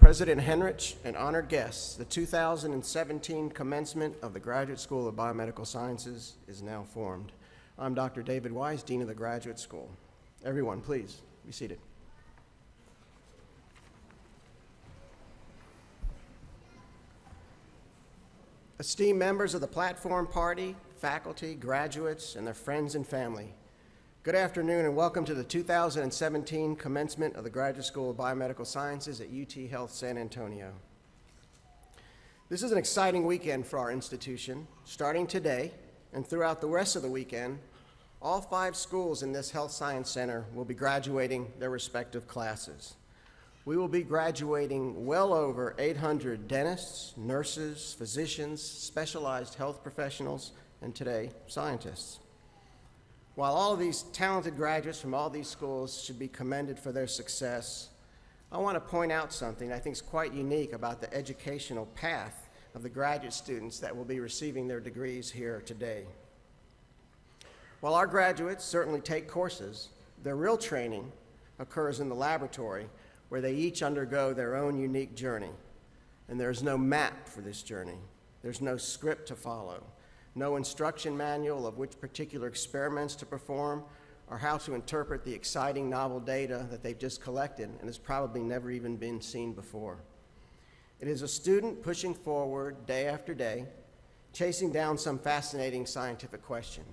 President Henrich and honored guests, the 2017 commencement of the Graduate School of Biomedical Sciences is now formed. I'm Dr. David Wise, Dean of the Graduate School. Everyone, please be seated. Esteemed members of the platform party, faculty, graduates, and their friends and family, good afternoon and welcome to the 2017 commencement of the Graduate School of Biomedical Sciences at UT Health San Antonio. This is an exciting weekend for our institution. Starting today and throughout the rest of the weekend, all 5 schools in this Health Science Center will be graduating their respective classes. We will be graduating well over 800 dentists, nurses, physicians, specialized health professionals, and today, scientists. While all of these talented graduates from all these schools should be commended for their success, I want to point out something I think is quite unique about the educational path of the graduate students that will be receiving their degrees here today. While our graduates certainly take courses, their real training occurs in the laboratory where they each undergo their own unique journey. And there's no map for this journey. There's no script to follow. No instruction manual of which particular experiments to perform or how to interpret the exciting novel data that they've just collected and has probably never even been seen before. It is a student pushing forward day after day, chasing down some fascinating scientific question,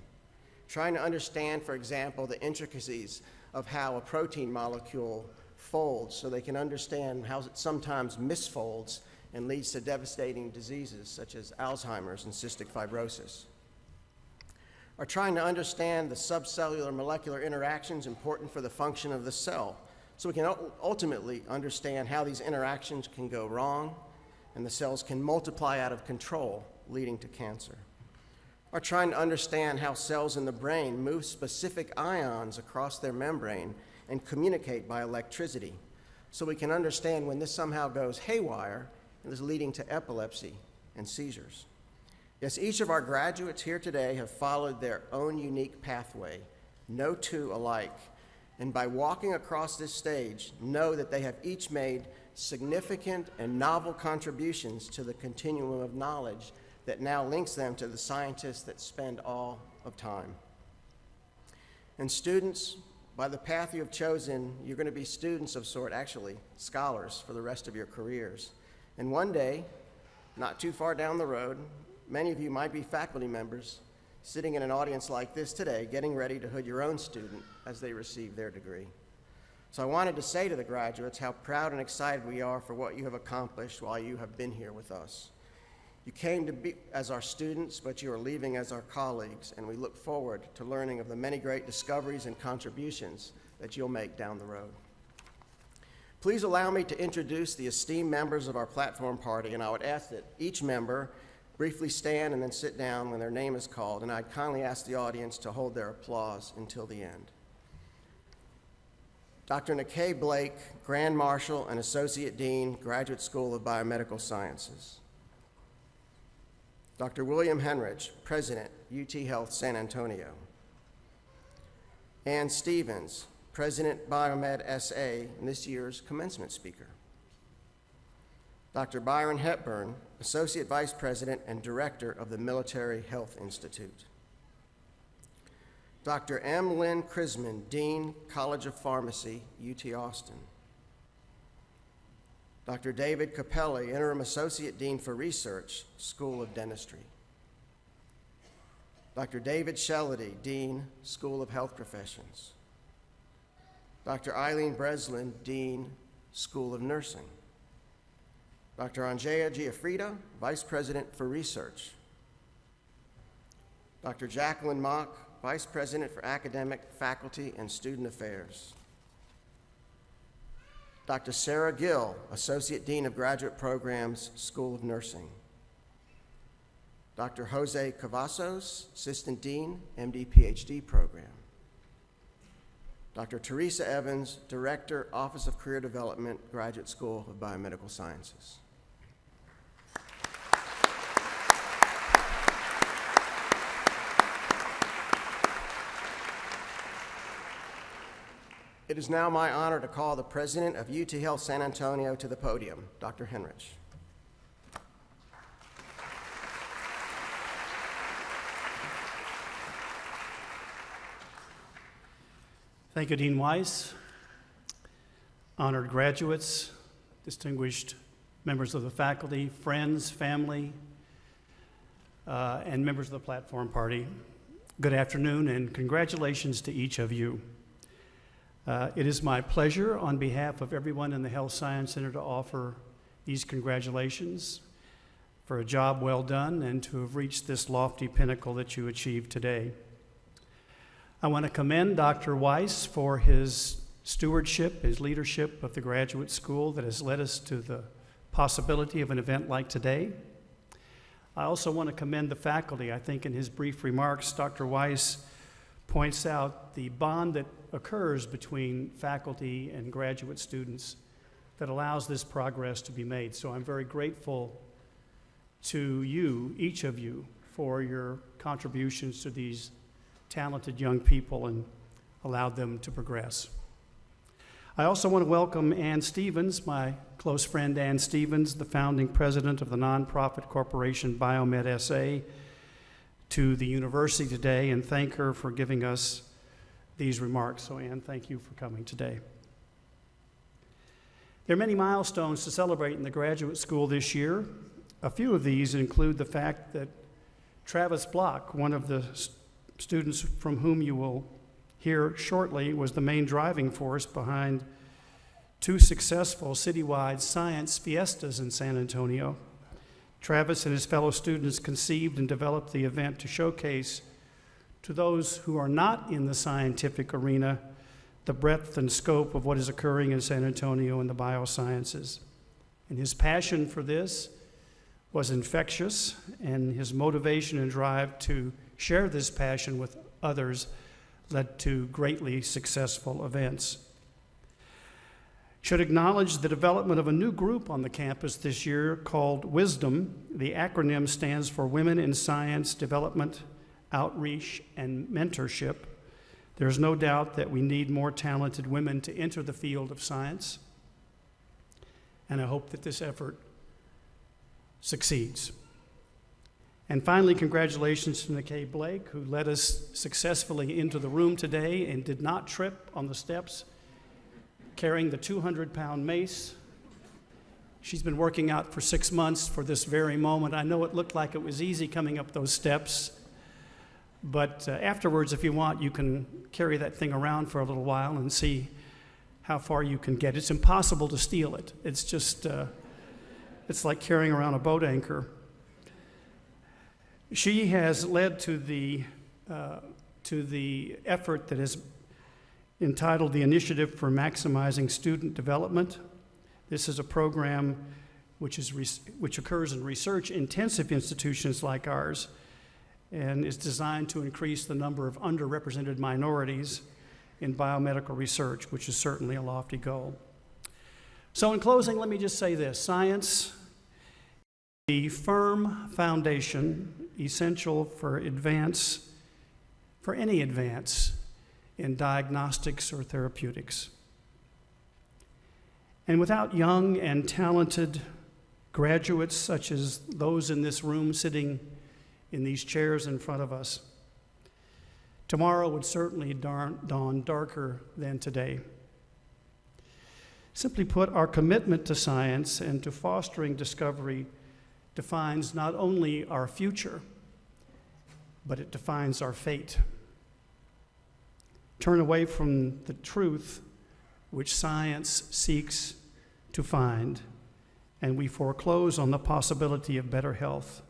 trying to understand, for example, the intricacies of how a protein molecule folds so they can understand how it sometimes misfolds and leads to devastating diseases such as Alzheimer's and cystic fibrosis. Are trying to understand the subcellular molecular interactions important for the function of the cell so we can ultimately understand how these interactions can go wrong and the cells can multiply out of control, leading to cancer. Are trying to understand how cells in the brain move specific ions across their membrane and communicate by electricity so we can understand when this somehow goes haywire and is leading to epilepsy and seizures. Yes, each of our graduates here today have followed their own unique pathway, no two alike, and by walking across this stage, know that they have each made significant and novel contributions to the continuum of knowledge that now links them to the scientists that spend all of time. And students, by the path you have chosen, you're going to be students of sort, actually scholars for the rest of your careers. And one day, not too far down the road, many of you might be faculty members sitting in an audience like this today, getting ready to hood your own student as they receive their degree. So I wanted to say to the graduates how proud and excited we are for what you have accomplished while you have been here with us. You came to be as our students, but you are leaving as our colleagues, and we look forward to learning of the many great discoveries and contributions that you'll make down the road. Please allow me to introduce the esteemed members of our platform party, and I would ask that each member briefly stand and then sit down when their name is called, and I'd kindly ask the audience to hold their applause until the end. Dr. Nikkei Blake, Grand Marshal and Associate Dean, Graduate School of Biomedical Sciences. Dr. William Henrich, President, UT Health San Antonio. Ann Stevens, President Biomed SA, and this year's commencement speaker. Dr. Byron Hepburn, Associate Vice President and Director of the Military Health Institute. Dr. M. Lynn Krisman, Dean, College of Pharmacy, UT Austin. Dr. David Capelli, Interim Associate Dean for Research, School of Dentistry. Dr. David Shellady, Dean, School of Health Professions. Dr. Eileen Breslin, Dean, School of Nursing. Dr. Angea Giafrida, Vice President for Research. Dr. Jacqueline Mock, Vice President for Academic, Faculty, and Student Affairs. Dr. Sarah Gill, Associate Dean of Graduate Programs, School of Nursing. Dr. Jose Cavazos, Assistant Dean, MD PhD Program. Dr. Teresa Evans, Director, Office of Career Development, Graduate School of Biomedical Sciences. It is now my honor to call the president of UT Health San Antonio to the podium, Dr. Henrich. Thank you, Dean Weiss, honored graduates, distinguished members of the faculty, friends, family, and members of the platform party. Good afternoon and congratulations to each of you. It is my pleasure on behalf of everyone in the Health Science Center to offer these congratulations for a job well done and to have reached this lofty pinnacle that you achieved today. I want to commend Dr. Weiss for his stewardship, his leadership of the graduate school that has led us to the possibility of an event like today. I also want to commend the faculty. I think in his brief remarks, Dr. Weiss points out the bond that occurs between faculty and graduate students that allows this progress to be made. So I'm very grateful to you, each of you, for your contributions to these talented young people and allowed them to progress. I also want to welcome Ann Stevens, my close friend Ann Stevens, the founding president of the nonprofit corporation Biomed SA, to the university today and thank her for giving us these remarks. So Ann, thank you for coming today. There are many milestones to celebrate in the graduate school this year. A few of these include the fact that Travis Bloch, one of the students from whom you will hear shortly, was the main driving force behind two successful citywide science fiestas in San Antonio. Travis and his fellow students conceived and developed the event to showcase to those who are not in the scientific arena the breadth and scope of what is occurring in San Antonio in the biosciences. And his passion for this was infectious, and his motivation and drive to share this passion with others led to greatly successful events. Should acknowledge the development of a new group on the campus this year called WISDOM. The acronym stands for Women in Science Development, Outreach, and Mentorship. There's no doubt that we need more talented women to enter the field of science, and I hope that this effort succeeds. And finally, congratulations to McKay Blake, who led us successfully into the room today and did not trip on the steps, carrying the 200-pound mace. She's been working out for 6 months for this very moment. I know it looked like it was easy coming up those steps, but afterwards, if you want, you can carry that thing around for a little while and see how far you can get. It's impossible to steal it. It's just, it's like carrying around a boat anchor. She has led to the effort that is entitled the Initiative for Maximizing Student Development. This is a program which occurs in research-intensive institutions like ours and is designed to increase the number of underrepresented minorities in biomedical research, which is certainly a lofty goal. So in closing, let me just say this. Science, the firm foundation essential for any advance in diagnostics or therapeutics. And without young and talented graduates such as those in this room sitting in these chairs in front of us, tomorrow would certainly dawn darker than today. Simply put, our commitment to science and to fostering discovery defines not only our future, but it defines our fate. Turn away from the truth which science seeks to find, and we foreclose on the possibility of better health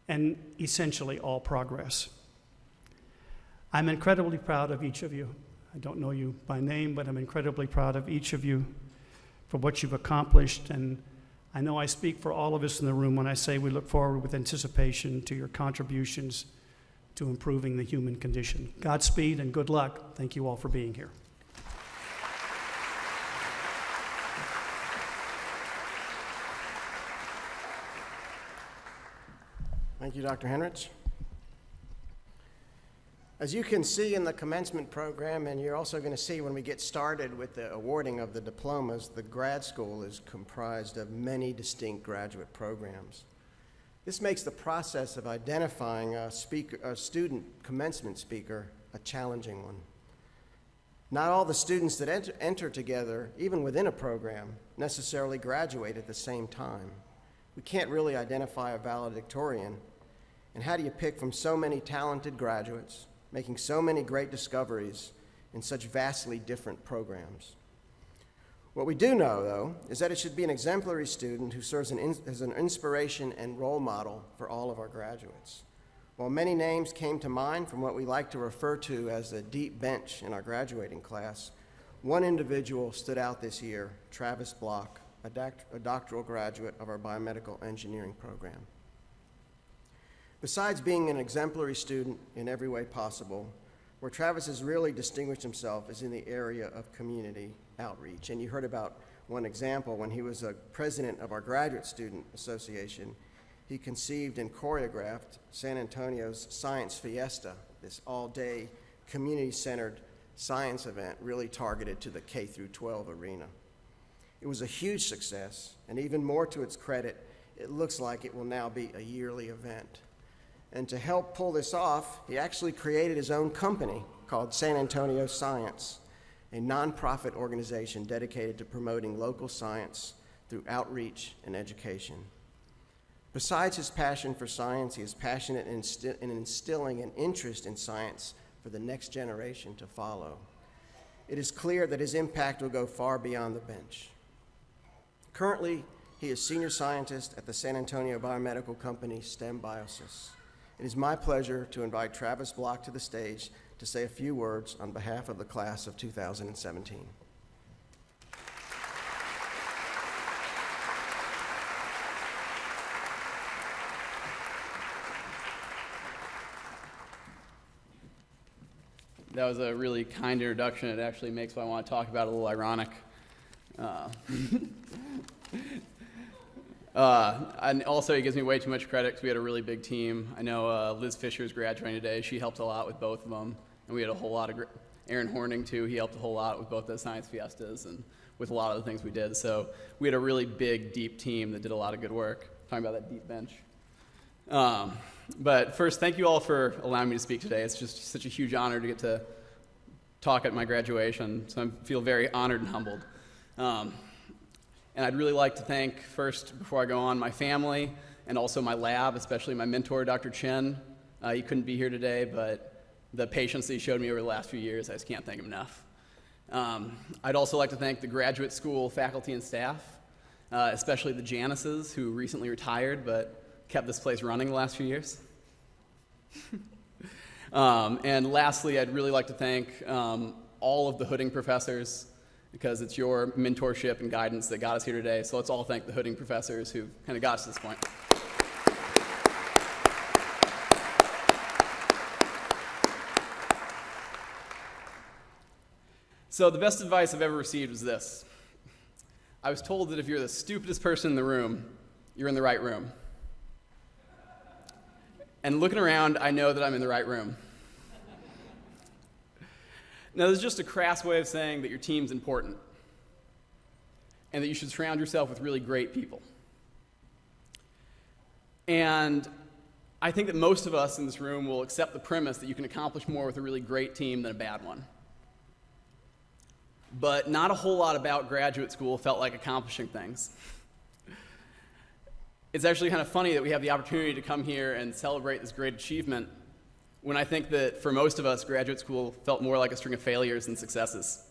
and essentially all progress. I'm incredibly proud of each of you. I don't know you by name, but I'm incredibly proud of each of you for what you've accomplished, and I know I speak for all of us in the room when I say we look forward with anticipation to your contributions to improving the human condition. Godspeed and good luck. Thank you all for being here. Thank you, Dr. Henrich. As you can see in the commencement program, and you're also going to see when we get started with the awarding of the diplomas, the grad school is comprised of many distinct graduate programs. This makes the process of identifying a student commencement speaker a challenging one. Not all the students that enter together, even within a program, necessarily graduate at the same time. We can't really identify a valedictorian. And how do you pick from so many talented graduates, making so many great discoveries in such vastly different programs? What we do know, though, is that it should be an exemplary student who serves as an inspiration and role model for all of our graduates. While many names came to mind from what we like to refer to as the deep bench in our graduating class, one individual stood out this year, Travis Bloch, a doctoral graduate of our biomedical engineering program. Besides being an exemplary student in every way possible, where Travis has really distinguished himself is in the area of community outreach. And you heard about one example when he was a president of our Graduate Student Association. He conceived and choreographed San Antonio's Science Fiesta, this all-day community-centered science event really targeted to the K through 12 arena. It was a huge success, and even more to its credit, it looks like it will now be a yearly event. And to help pull this off, he actually created his own company called San Antonio Science, a nonprofit organization dedicated to promoting local science through outreach and education. Besides his passion for science, he is passionate in instilling an interest in science for the next generation to follow. It is clear that his impact will go far beyond the bench. Currently, he is senior scientist at the San Antonio biomedical company STEM Biosys. It is my pleasure to invite Travis Bloch to the stage to say a few words on behalf of the class of 2017. That was a really kind introduction. It actually makes what I want to talk about a little ironic. And also, it gives me way too much credit because we had a really big team. I know Liz Fisher is graduating today. She helped a lot with both of them. And we had a whole lot of, Aaron Horning too, he helped a whole lot with both the Science Fiestas and with a lot of the things we did. So we had a really big, deep team that did a lot of good work. Talking about that deep bench. But first, thank you all for allowing me to speak today. It's just such a huge honor to get to talk at my graduation. So I feel very honored and humbled. And I'd really like to thank, first, before I go on, my family and also my lab, especially my mentor, Dr. Chen. He couldn't be here today, but the patience that he showed me over the last few years, I just can't thank him enough. I'd also like to thank the graduate school faculty and staff, especially the Janices, who recently retired but kept this place running the last few years. And lastly, I'd really like to thank all of the Hooding professors, because it's your mentorship and guidance that got us here today. So let's all thank the Hooding professors who kind of got us to this point. So the best advice I've ever received was this. I was told that if you're the stupidest person in the room, you're in the right room. And looking around, I know that I'm in the right room. Now, this is just a crass way of saying that your team's important and that you should surround yourself with really great people. And I think that most of us in this room will accept the premise that you can accomplish more with a really great team than a bad one. But not a whole lot about graduate school felt like accomplishing things. It's actually kind of funny that we have the opportunity to come here and celebrate this great achievement when I think that for most of us, graduate school felt more like a string of failures than successes.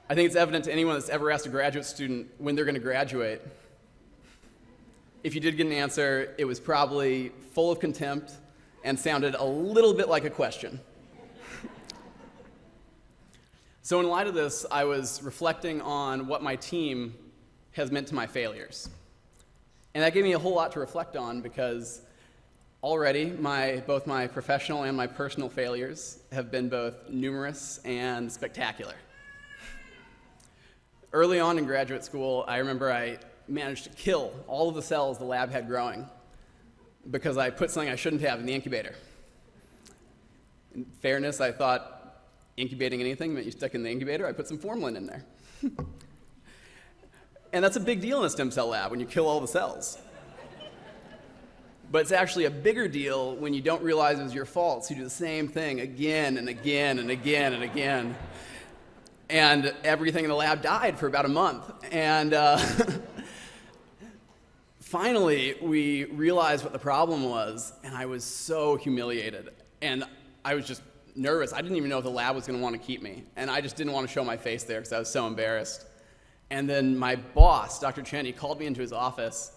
I think it's evident to anyone that's ever asked a graduate student when they're going to graduate. If you did get an answer, it was probably full of contempt and sounded a little bit like a question. So in light of this, I was reflecting on what my team has meant to my failures. And that gave me a whole lot to reflect on because already both my professional and my personal failures have been both numerous and spectacular. Early on in graduate school, I remember I managed to kill all of the cells the lab had growing because I put something I shouldn't have in the incubator. In fairness, I thought incubating anything meant you stuck in the incubator. I put some formalin in there. And that's a big deal in a stem cell lab when you kill all the cells. But it's actually a bigger deal when you don't realize it was your fault, so you do the same thing again and again and again and again. And everything in the lab died for about a month. And finally, we realized what the problem was, and I was so humiliated. And I was just nervous. I didn't even know if the lab was going to want to keep me. And I just didn't want to show my face there because I was so embarrassed. And then my boss, Dr. Chen, he called me into his office.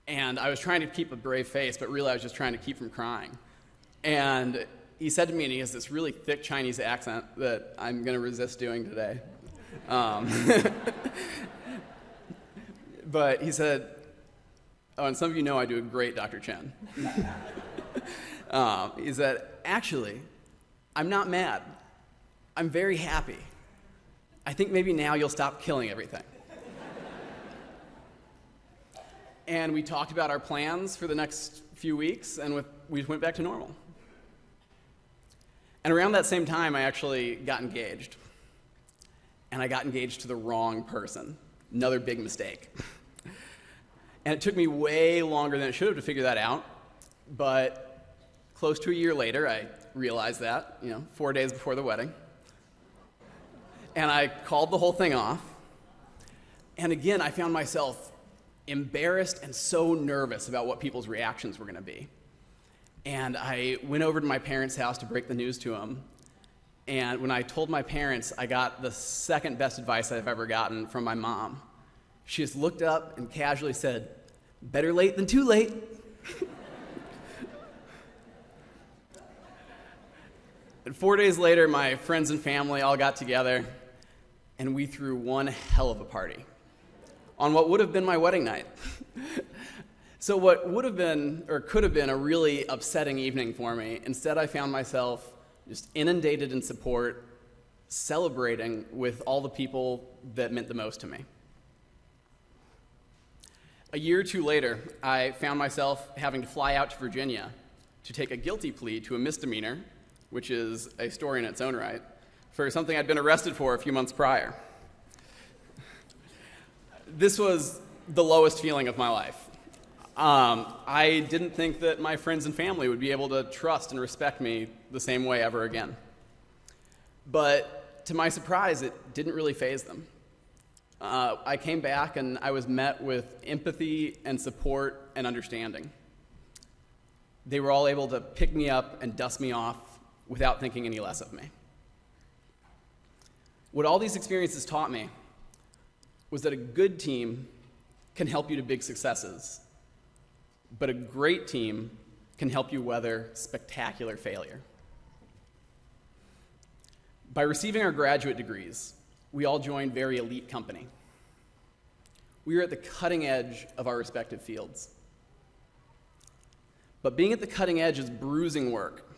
And I was trying to keep a brave face, but really I was just trying to keep from crying. And he said to me, and he has this really thick Chinese accent that I'm going to resist doing today. But he said, oh, and some of you know I do a great Dr. Chen. He said, actually, I'm not mad. I'm very happy. I think maybe now you'll stop killing everything. And we talked about our plans for the next few weeks, and we went back to normal. And around that same time, I actually got engaged. And I got engaged to the wrong person. Another big mistake. And it took me way longer than it should have to figure that out. But close to a year later, I realized that, 4 days before the wedding. And I called the whole thing off. And again, I found myself embarrassed and so nervous about what people's reactions were going to be. And I went over to my parents' house to break the news to them. And when I told my parents, I got the second best advice I've ever gotten from my mom. She just looked up and casually said, "Better late than too late." And 4 days later, my friends and family all got together, and we threw one hell of a party on what would have been my wedding night. So what would have been, or could have been, a really upsetting evening for me, instead I found myself just inundated in support, celebrating with all the people that meant the most to me. A year or two later, I found myself having to fly out to Virginia to take a guilty plea to a misdemeanor, which is a story in its own right, for something I'd been arrested for a few months prior. This was the lowest feeling of my life. I didn't think that my friends and family would be able to trust and respect me the same way ever again. But to my surprise, it didn't really faze them. I came back and I was met with empathy and support and understanding. They were all able to pick me up and dust me off without thinking any less of me. What all these experiences taught me was that a good team can help you to big successes, but a great team can help you weather spectacular failure. By receiving our graduate degrees, we all joined very elite company. We were at the cutting edge of our respective fields. But being at the cutting edge is bruising work.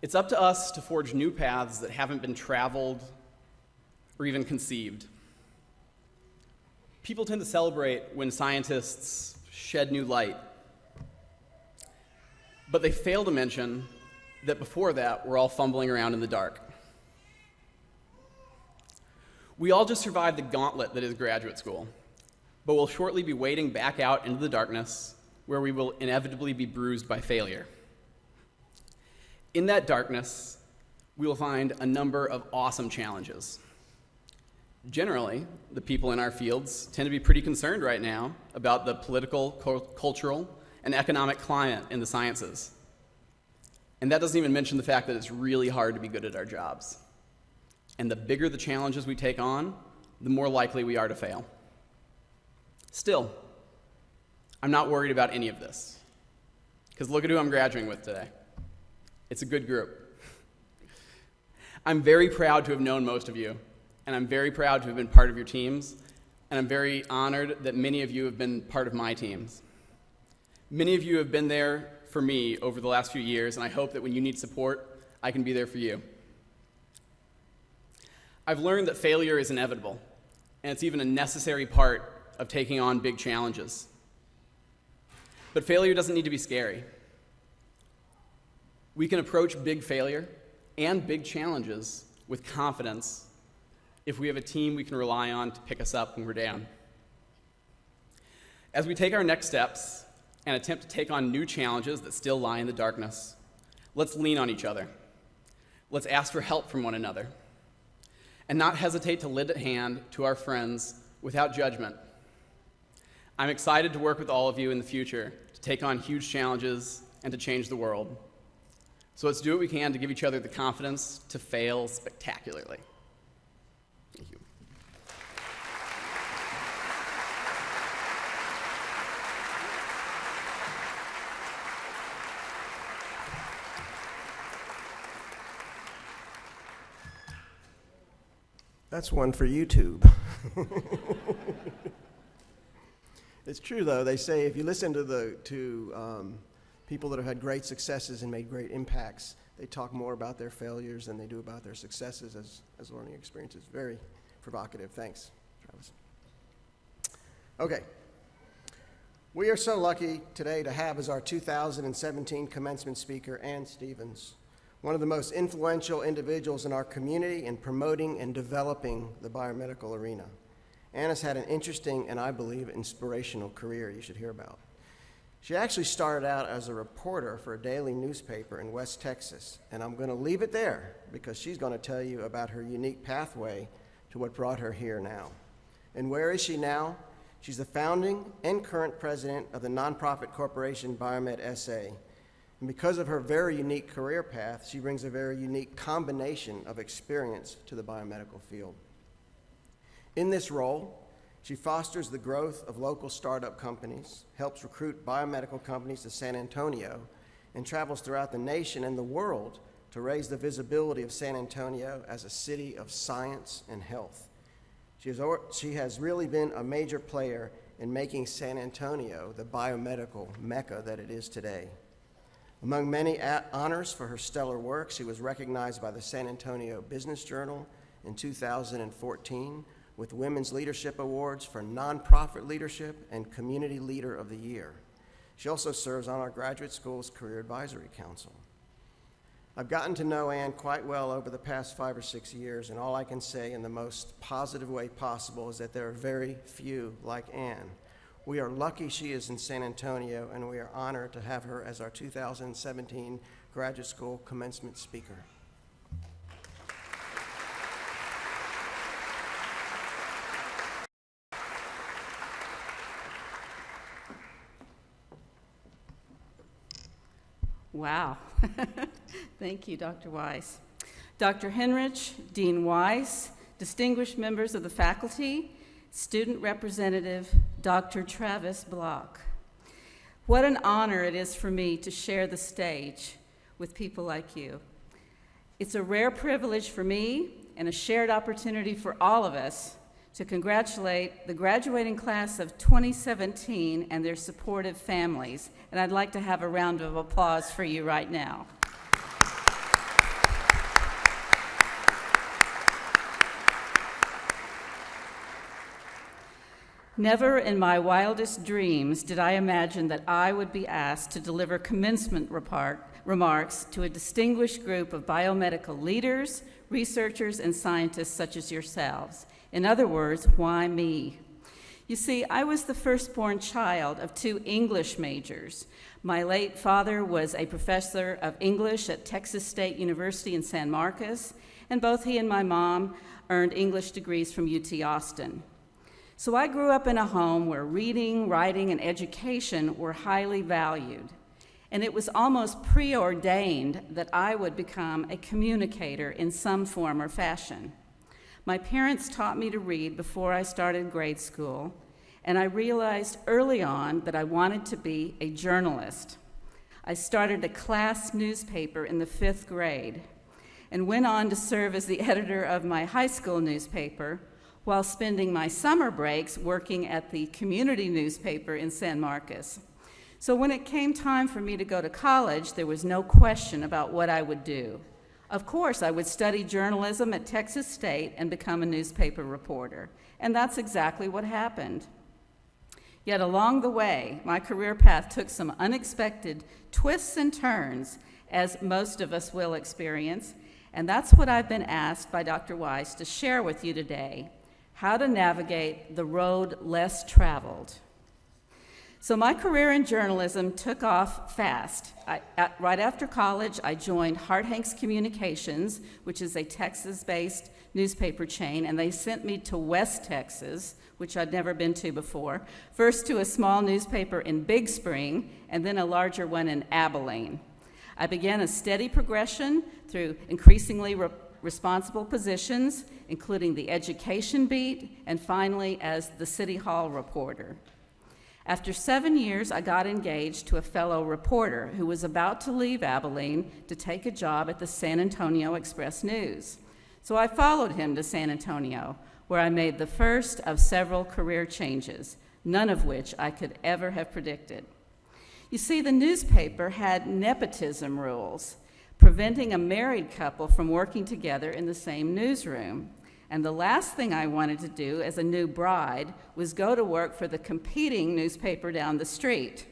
It's up to us to forge new paths that haven't been traveled or even conceived. People tend to celebrate when scientists shed new light, but they fail to mention that before that, we're all fumbling around in the dark. We all just survived the gauntlet that is graduate school, but we'll shortly be wading back out into the darkness where we will inevitably be bruised by failure. In that darkness, we will find a number of awesome challenges. Generally, the people in our fields tend to be pretty concerned right now about the political, cultural, and economic climate in the sciences. And that doesn't even mention the fact that it's really hard to be good at our jobs. And the bigger the challenges we take on, the more likely we are to fail. Still, I'm not worried about any of this, because look at who I'm graduating with today. It's a good group. I'm very proud to have known most of you, and I'm very proud to have been part of your teams, and I'm very honored that many of you have been part of my teams. Many of you have been there for me over the last few years, and I hope that when you need support, I can be there for you. I've learned that failure is inevitable, and it's even a necessary part of taking on big challenges. But failure doesn't need to be scary. We can approach big failure and big challenges with confidence if we have a team we can rely on to pick us up when we're down. As we take our next steps and attempt to take on new challenges that still lie in the darkness, let's lean on each other. Let's ask for help from one another, and not hesitate to lend a hand to our friends without judgment. I'm excited to work with all of you in the future to take on huge challenges and to change the world. So let's do what we can to give each other the confidence to fail spectacularly. Thank you. That's one for YouTube. It's true, though. They say if you listen to people that have had great successes and made great impacts, they talk more about their failures than they do about their successes as learning experiences. Very provocative. Thanks, Travis. Okay. We are so lucky today to have as our 2017 commencement speaker Ann Stevens, one of the most influential individuals in our community in promoting and developing the biomedical arena. Ann has had an interesting and, I believe, inspirational career you should hear about. She actually started out as a reporter for a daily newspaper in West Texas, and I'm going to leave it there because she's going to tell you about her unique pathway to what brought her here now. And where is she now? She's the founding and current president of the nonprofit corporation Biomed SA. And because of her very unique career path, she brings a very unique combination of experience to the biomedical field. In this role, she fosters the growth of local startup companies, helps recruit biomedical companies to San Antonio, and travels throughout the nation and the world to raise the visibility of San Antonio as a city of science and health. She has really been a major player in making San Antonio the biomedical mecca that it is today. Among many honors for her stellar work, she was recognized by the San Antonio Business Journal in 2014 with Women's Leadership Awards for Nonprofit Leadership and Community Leader of the Year. She also serves on our graduate school's Career Advisory Council. I've gotten to know Ann quite well over the past 5 or 6 years, and all I can say in the most positive way possible is that there are very few like Ann. We are lucky she is in San Antonio, and we are honored to have her as our 2017 graduate school commencement speaker. Wow. Thank you, Dr. Weiss. Dr. Henrich, Dean Weiss, distinguished members of the faculty, student representative, Dr. Travis Bloch. What an honor it is for me to share the stage with people like you. It's a rare privilege for me and a shared opportunity for all of us to congratulate the graduating class of 2017 and their supportive families. And I'd like to have a round of applause for you right now. Never in my wildest dreams did I imagine that I would be asked to deliver commencement remarks to a distinguished group of biomedical leaders, researchers, and scientists such as yourselves. In other words, why me? You see, I was the firstborn child of 2 English majors. My late father was a professor of English at Texas State University in San Marcos, and both he and my mom earned English degrees from UT Austin. So I grew up in a home where reading, writing, and education were highly valued. And it was almost preordained that I would become a communicator in some form or fashion. My parents taught me to read before I started grade school, and I realized early on that I wanted to be a journalist. I started a class newspaper in the 5th grade and went on to serve as the editor of my high school newspaper while spending my summer breaks working at the community newspaper in San Marcos. So when it came time for me to go to college, there was no question about what I would do. Of course, I would study journalism at Texas State and become a newspaper reporter, and that's exactly what happened. Yet along the way, my career path took some unexpected twists and turns, as most of us will experience, and that's what I've been asked by Dr. Weiss to share with you today, how to navigate the road less traveled. So my career in journalism took off fast. Right after college, I joined Hart Hanks Communications, which is a Texas-based newspaper chain, and they sent me to West Texas, which I'd never been to before, first to a small newspaper in Big Spring, and then a larger one in Abilene. I began a steady progression through increasingly responsible positions, including the education beat, and finally as the City Hall reporter. After 7 years, I got engaged to a fellow reporter who was about to leave Abilene to take a job at the San Antonio Express-News. So I followed him to San Antonio, where I made the first of several career changes, none of which I could ever have predicted. You see, the newspaper had nepotism rules, preventing a married couple from working together in the same newsroom. And the last thing I wanted to do as a new bride was go to work for the competing newspaper down the street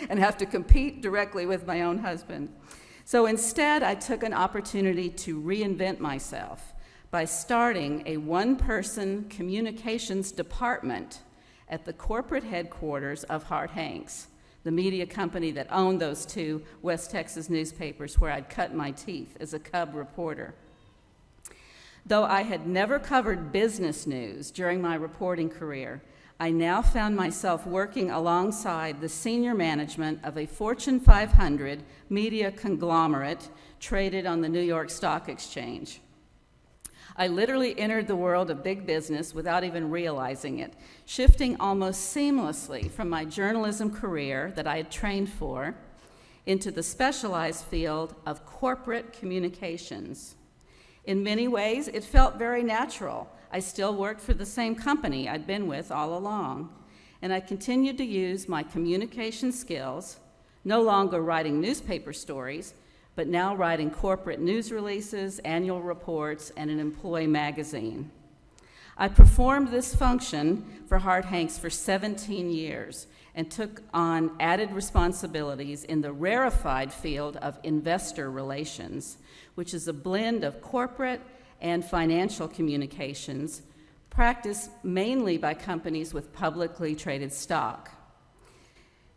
and have to compete directly with my own husband. So instead, I took an opportunity to reinvent myself by starting a one-person communications department at the corporate headquarters of Hart Hanks, the media company that owned those two West Texas newspapers where I'd cut my teeth as a cub reporter. Though I had never covered business news during my reporting career, I now found myself working alongside the senior management of a Fortune 500 media conglomerate traded on the New York Stock Exchange. I literally entered the world of big business without even realizing it, shifting almost seamlessly from my journalism career that I had trained for into the specialized field of corporate communications. In many ways, it felt very natural. I still worked for the same company I'd been with all along, and I continued to use my communication skills, no longer writing newspaper stories, but now writing corporate news releases, annual reports, and an employee magazine. I performed this function for Hart Hanks for 17 years and took on added responsibilities in the rarefied field of investor relations, which is a blend of corporate and financial communications practiced mainly by companies with publicly traded stock.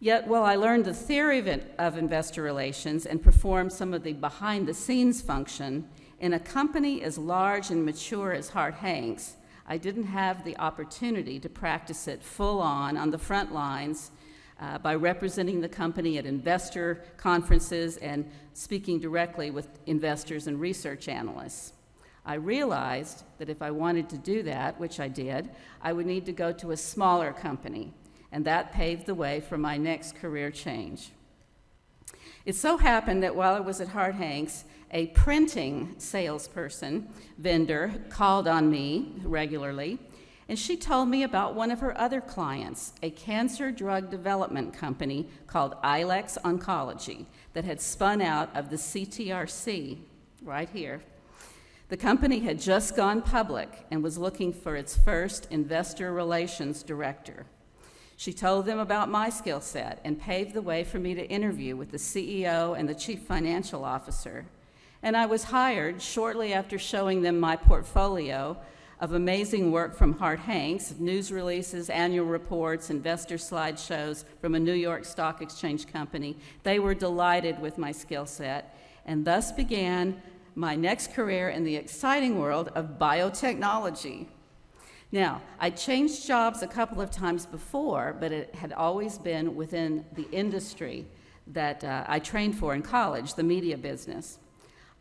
Yet, while I learned the theory of investor relations and performed some of the behind-the-scenes function, in a company as large and mature as Hart Hanks, I didn't have the opportunity to practice it full-on the front lines by representing the company at investor conferences and speaking directly with investors and research analysts. I realized that if I wanted to do that, which I did, I would need to go to a smaller company, and that paved the way for my next career change. It so happened that while I was at Hart Hanks, a printing salesperson, vendor, called on me regularly, and she told me about one of her other clients, a cancer drug development company called Ilex Oncology that had spun out of the CTRC right here. The company had just gone public and was looking for its first investor relations director. She told them about my skill set and paved the way for me to interview with the CEO and the chief financial officer. And I was hired shortly after showing them my portfolio of amazing work from Hart Hanks, news releases, annual reports, investor slideshows from a New York Stock Exchange company. They were delighted with my skill set, and thus began my next career in the exciting world of biotechnology. Now, I changed jobs a couple of times before, but it had always been within the industry that I trained for in college, the media business.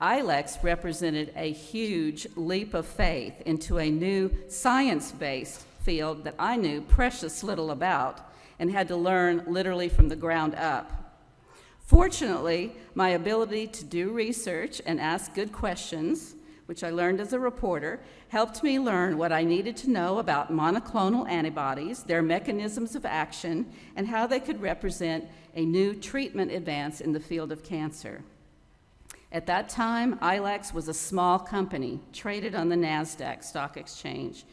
Ilex represented a huge leap of faith into a new science-based field that I knew precious little about and had to learn literally from the ground up. Fortunately, my ability to do research and ask good questions, which I learned as a reporter, helped me learn what I needed to know about monoclonal antibodies, their mechanisms of action, and how they could represent a new treatment advance in the field of cancer. At that time, Ilex was a small company traded on the NASDAQ stock exchange.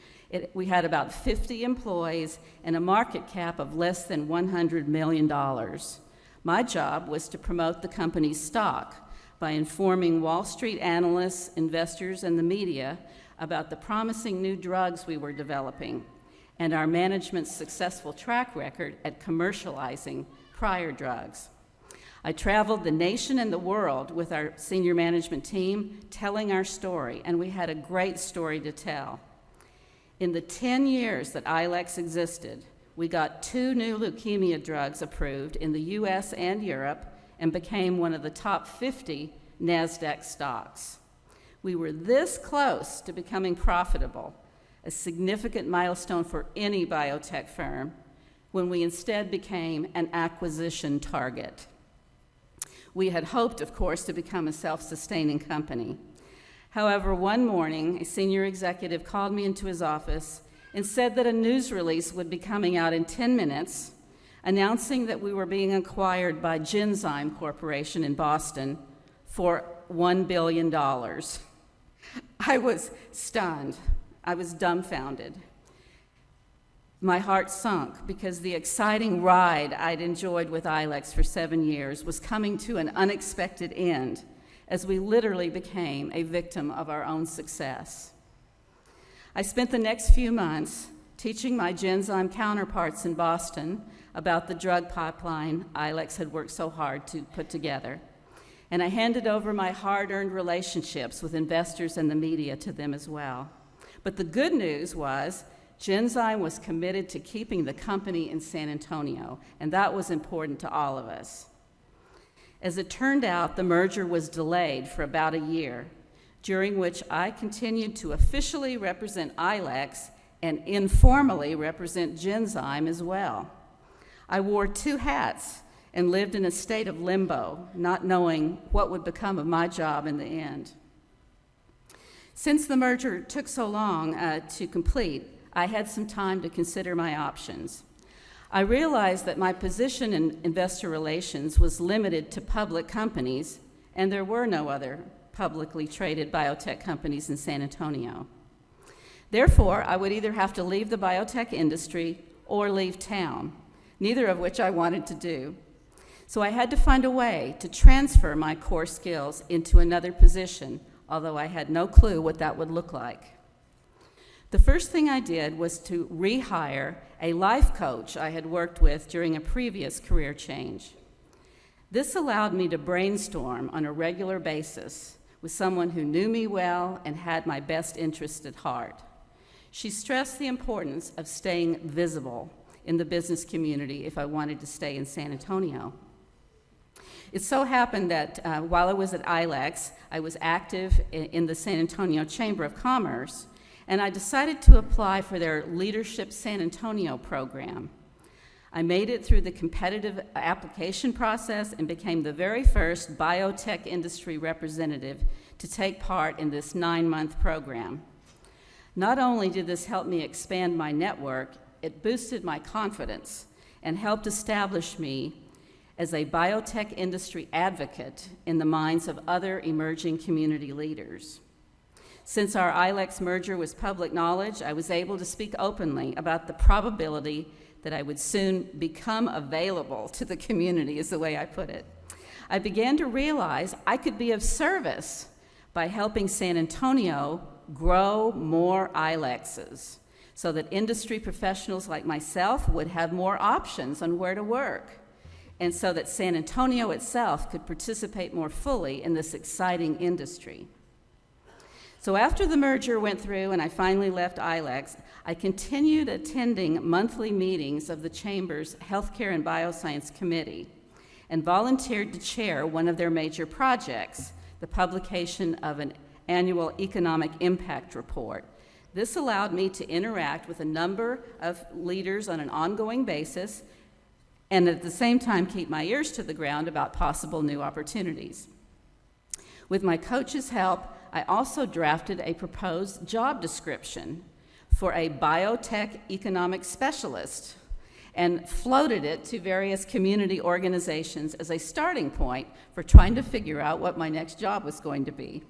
We had about 50 employees and a market cap of less than $100 million. My job was to promote the company's stock by informing Wall Street analysts, investors, and the media about the promising new drugs we were developing and our management's successful track record at commercializing prior drugs. I traveled the nation and the world with our senior management team telling our story, and we had a great story to tell. In the 10 years that ILEX existed, we got 2 new leukemia drugs approved in the US and Europe and became one of the top 50 NASDAQ stocks. We were this close to becoming profitable, a significant milestone for any biotech firm, when we instead became an acquisition target. We had hoped, of course, to become a self-sustaining company. However, one morning, a senior executive called me into his office and said that a news release would be coming out in 10 minutes announcing that we were being acquired by Genzyme Corporation in Boston for $1 billion. I was stunned. I was dumbfounded. My heart sunk because the exciting ride I'd enjoyed with ILEX for 7 years was coming to an unexpected end as we literally became a victim of our own success. I spent the next few months teaching my Genzyme counterparts in Boston about the drug pipeline ILEX had worked so hard to put together. And I handed over my hard-earned relationships with investors and the media to them as well. But the good news was Genzyme was committed to keeping the company in San Antonio, and that was important to all of us. As it turned out, the merger was delayed for about a year, during which I continued to officially represent ILEX and informally represent Genzyme as well. I wore 2 hats and lived in a state of limbo, not knowing what would become of my job in the end. Since the merger took so long to complete, I had some time to consider my options. I realized that my position in investor relations was limited to public companies, and there were no other publicly traded biotech companies in San Antonio. Therefore, I would either have to leave the biotech industry or leave town, neither of which I wanted to do. So I had to find a way to transfer my core skills into another position, although I had no clue what that would look like. The first thing I did was to rehire a life coach I had worked with during a previous career change. This allowed me to brainstorm on a regular basis with someone who knew me well and had my best interest at heart. She stressed the importance of staying visible in the business community if I wanted to stay in San Antonio. It so happened that while I was at ILEX, I was active in the San Antonio Chamber of Commerce, and I decided to apply for their Leadership San Antonio program. I made it through the competitive application process and became the very first biotech industry representative to take part in this 9-month program. Not only did this help me expand my network, it boosted my confidence and helped establish me as a biotech industry advocate in the minds of other emerging community leaders. Since our ILEX merger was public knowledge, I was able to speak openly about the probability that I would soon become available to the community, is the way I put it. I began to realize I could be of service by helping San Antonio grow more ILEXs so that industry professionals like myself would have more options on where to work, and so that San Antonio itself could participate more fully in this exciting industry. So after the merger went through and I finally left ILEX, I continued attending monthly meetings of the Chamber's Healthcare and Bioscience Committee and volunteered to chair one of their major projects, the publication of an annual economic impact report. This allowed me to interact with a number of leaders on an ongoing basis and at the same time keep my ears to the ground about possible new opportunities. With my coach's help, I also drafted a proposed job description for a biotech economic specialist and floated it to various community organizations as a starting point for trying to figure out what my next job was going to be.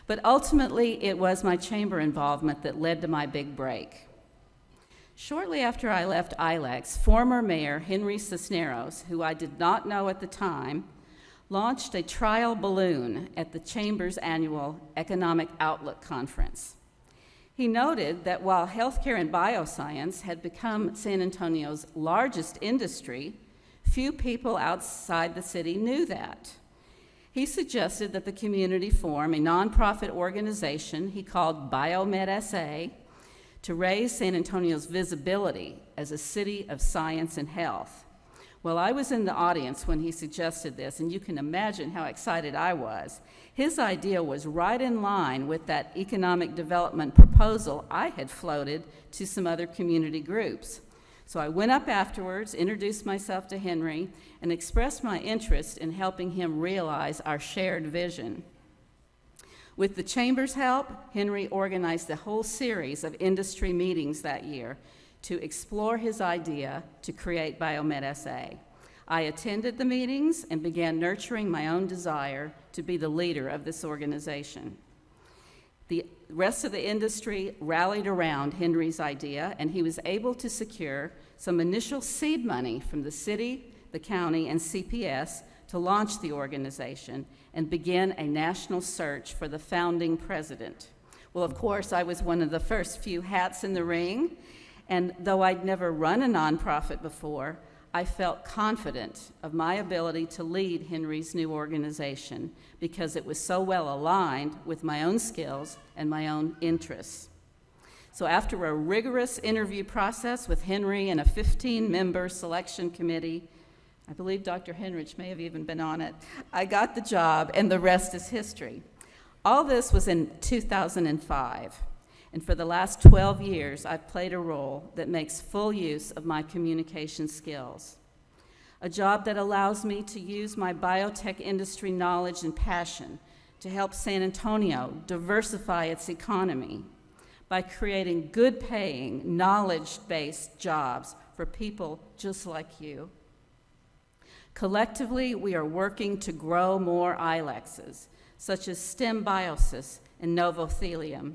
But ultimately, it was my chamber involvement that led to my big break. Shortly after I left ILEX, former Mayor Henry Cisneros, who I did not know at the time, launched a trial balloon at the Chamber's annual Economic Outlook Conference. He noted that while healthcare and bioscience had become San Antonio's largest industry, few people outside the city knew that. He suggested that the community form a nonprofit organization he called Biomed SA to raise San Antonio's visibility as a city of science and health. Well, I was in the audience when he suggested this, and you can imagine how excited I was. His idea was right in line with that economic development proposal I had floated to some other community groups. So I went up afterwards, introduced myself to Henry, and expressed my interest in helping him realize our shared vision. With the Chamber's help, Henry organized a whole series of industry meetings that year to explore his idea to create Biomed SA. I attended the meetings and began nurturing my own desire to be the leader of this organization. The rest of the industry rallied around Henry's idea, and he was able to secure some initial seed money from the city, the county, and CPS to launch the organization and begin a national search for the founding president. Well, of course, I was one of the first few hats in the ring, and though I'd never run a nonprofit before, I felt confident of my ability to lead Henry's new organization because it was so well aligned with my own skills and my own interests. So after a rigorous interview process with Henry and a 15-member selection committee, I believe Dr. Henrich may have even been on it, I got the job, and the rest is history. All this was in 2005. And for the last 12 years, I've played a role that makes full use of my communication skills. A job that allows me to use my biotech industry knowledge and passion to help San Antonio diversify its economy by creating good-paying, knowledge-based jobs for people just like you. Collectively, we are working to grow more ILEXs, such as STEM Biosis and Novothelium,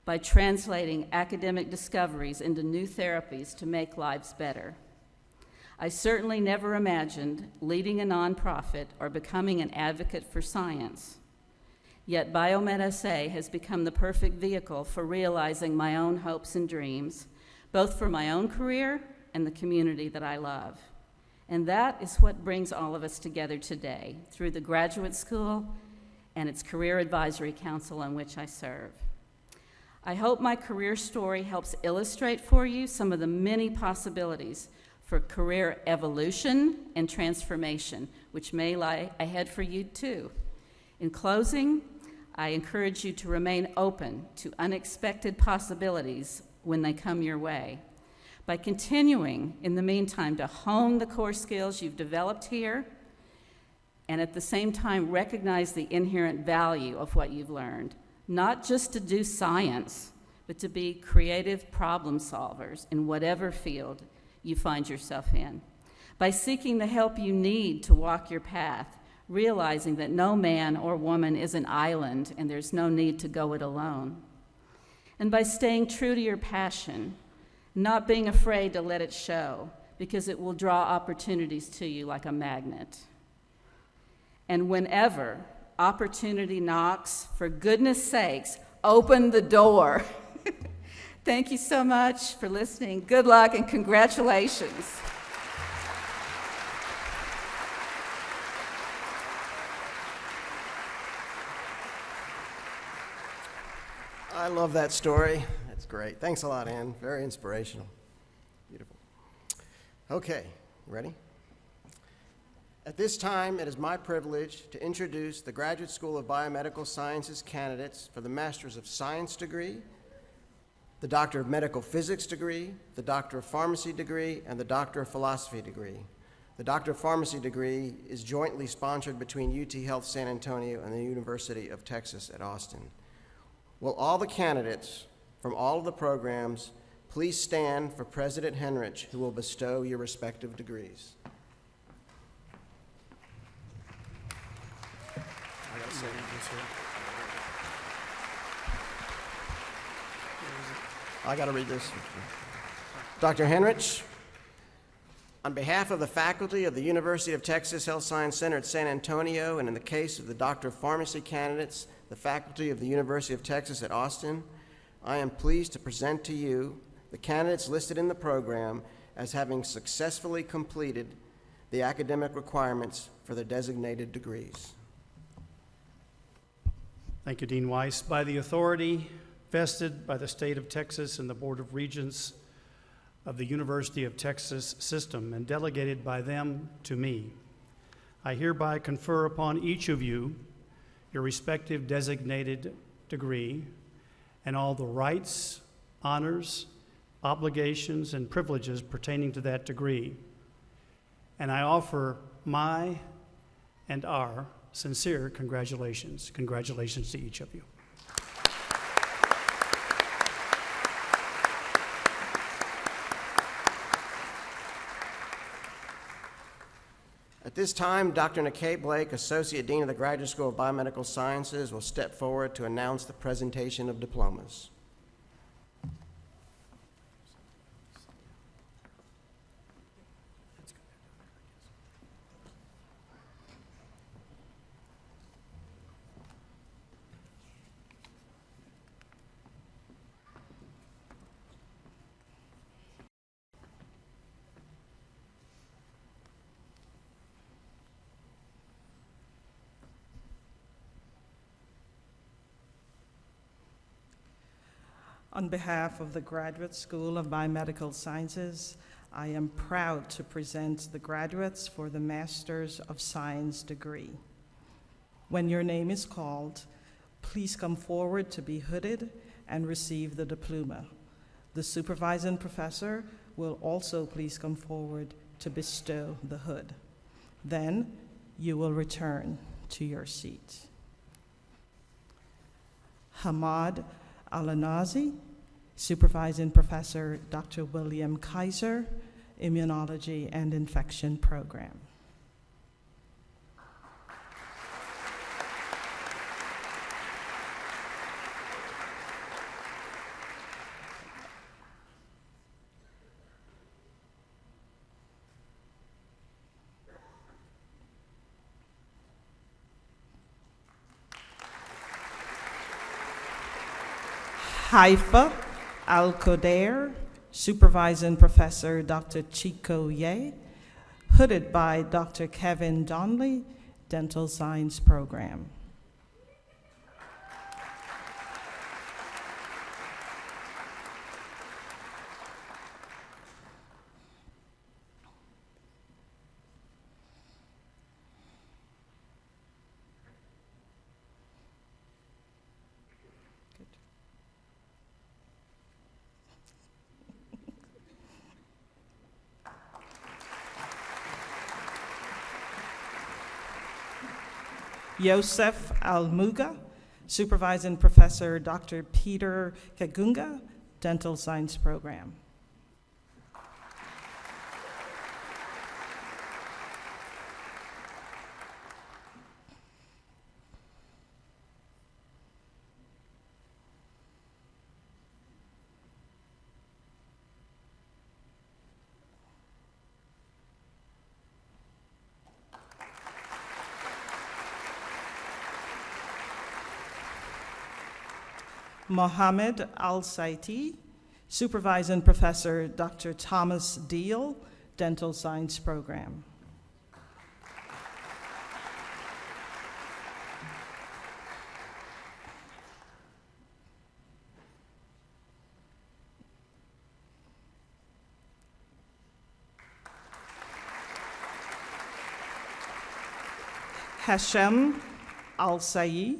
by translating academic discoveries into new therapies to make lives better. I certainly never imagined leading a nonprofit or becoming an advocate for science. Yet Biomed SA has become the perfect vehicle for realizing my own hopes and dreams, both for my own career and the community that I love. And that is what brings all of us together today through the graduate school and its Career Advisory Council on which I serve. I hope my career story helps illustrate for you some of the many possibilities for career evolution and transformation, which may lie ahead for you too. In closing, I encourage you to remain open to unexpected possibilities when they come your way. By continuing, in the meantime, to hone the core skills you've developed here, and at the same time recognize the inherent value of what you've learned, not just to do science, but to be creative problem solvers in whatever field you find yourself in. By seeking the help you need to walk your path, realizing that no man or woman is an island and there's no need to go it alone. And by staying true to your passion, not being afraid to let it show, because it will draw opportunities to you like a magnet. And whenever opportunity knocks, for goodness sakes, open the door. Thank you so much for listening. Good luck and congratulations. I love that story. That's great. Thanks a lot, Ann. Very inspirational. Beautiful. Okay, ready? At this time, it is my privilege to introduce the Graduate School of Biomedical Sciences candidates for the Master's of Science degree, the Doctor of Medical Physics degree, the Doctor of Pharmacy degree, and the Doctor of Philosophy degree. The Doctor of Pharmacy degree is jointly sponsored between UT Health San Antonio and the University of Texas at Austin. Will all the candidates from all of the programs please stand for President Henrich, who will bestow your respective degrees. I gotta read this. Dr. Henrich, on behalf of the faculty of the University of Texas Health Science Center at San Antonio, and in the case of the Doctor of Pharmacy candidates, the faculty of the University of Texas at Austin, I am pleased to present to you the candidates listed in the program as having successfully completed the academic requirements for their designated degrees. Thank you, Dean Weiss. By the authority vested by the State of Texas and the Board of Regents of the University of Texas system and delegated by them to me, I hereby confer upon each of you your respective designated degree and all the rights, honors, obligations, and privileges pertaining to that degree. And I offer my and our sincere congratulations. Congratulations to each of you. At this time, Dr. Nikkei Blake, Associate Dean of the Graduate School of Biomedical Sciences, will step forward to announce the presentation of diplomas. On behalf of the Graduate School of Biomedical Sciences, I am proud to present the graduates for the Masters of Science degree. When your name is called, please come forward to be hooded and receive the diploma. The supervising professor will also please come forward to bestow the hood. Then you will return to your seat. Hamad Al-Anazi, Supervising Professor Dr. William Kaiser, Immunology and Infection Program. Haifa Al-Kodair, Supervising Professor Dr. Chico Ye, hooded by Dr. Kevin Donnelly, Dental Science Program. Yosef Al-Muga, Supervising Professor Dr. Peter Kagunga, Dental Science Program. Mohammed Al-Saiti, Supervising Professor Dr. Thomas Deal, Dental Science Program. Hashem Al-Sayi,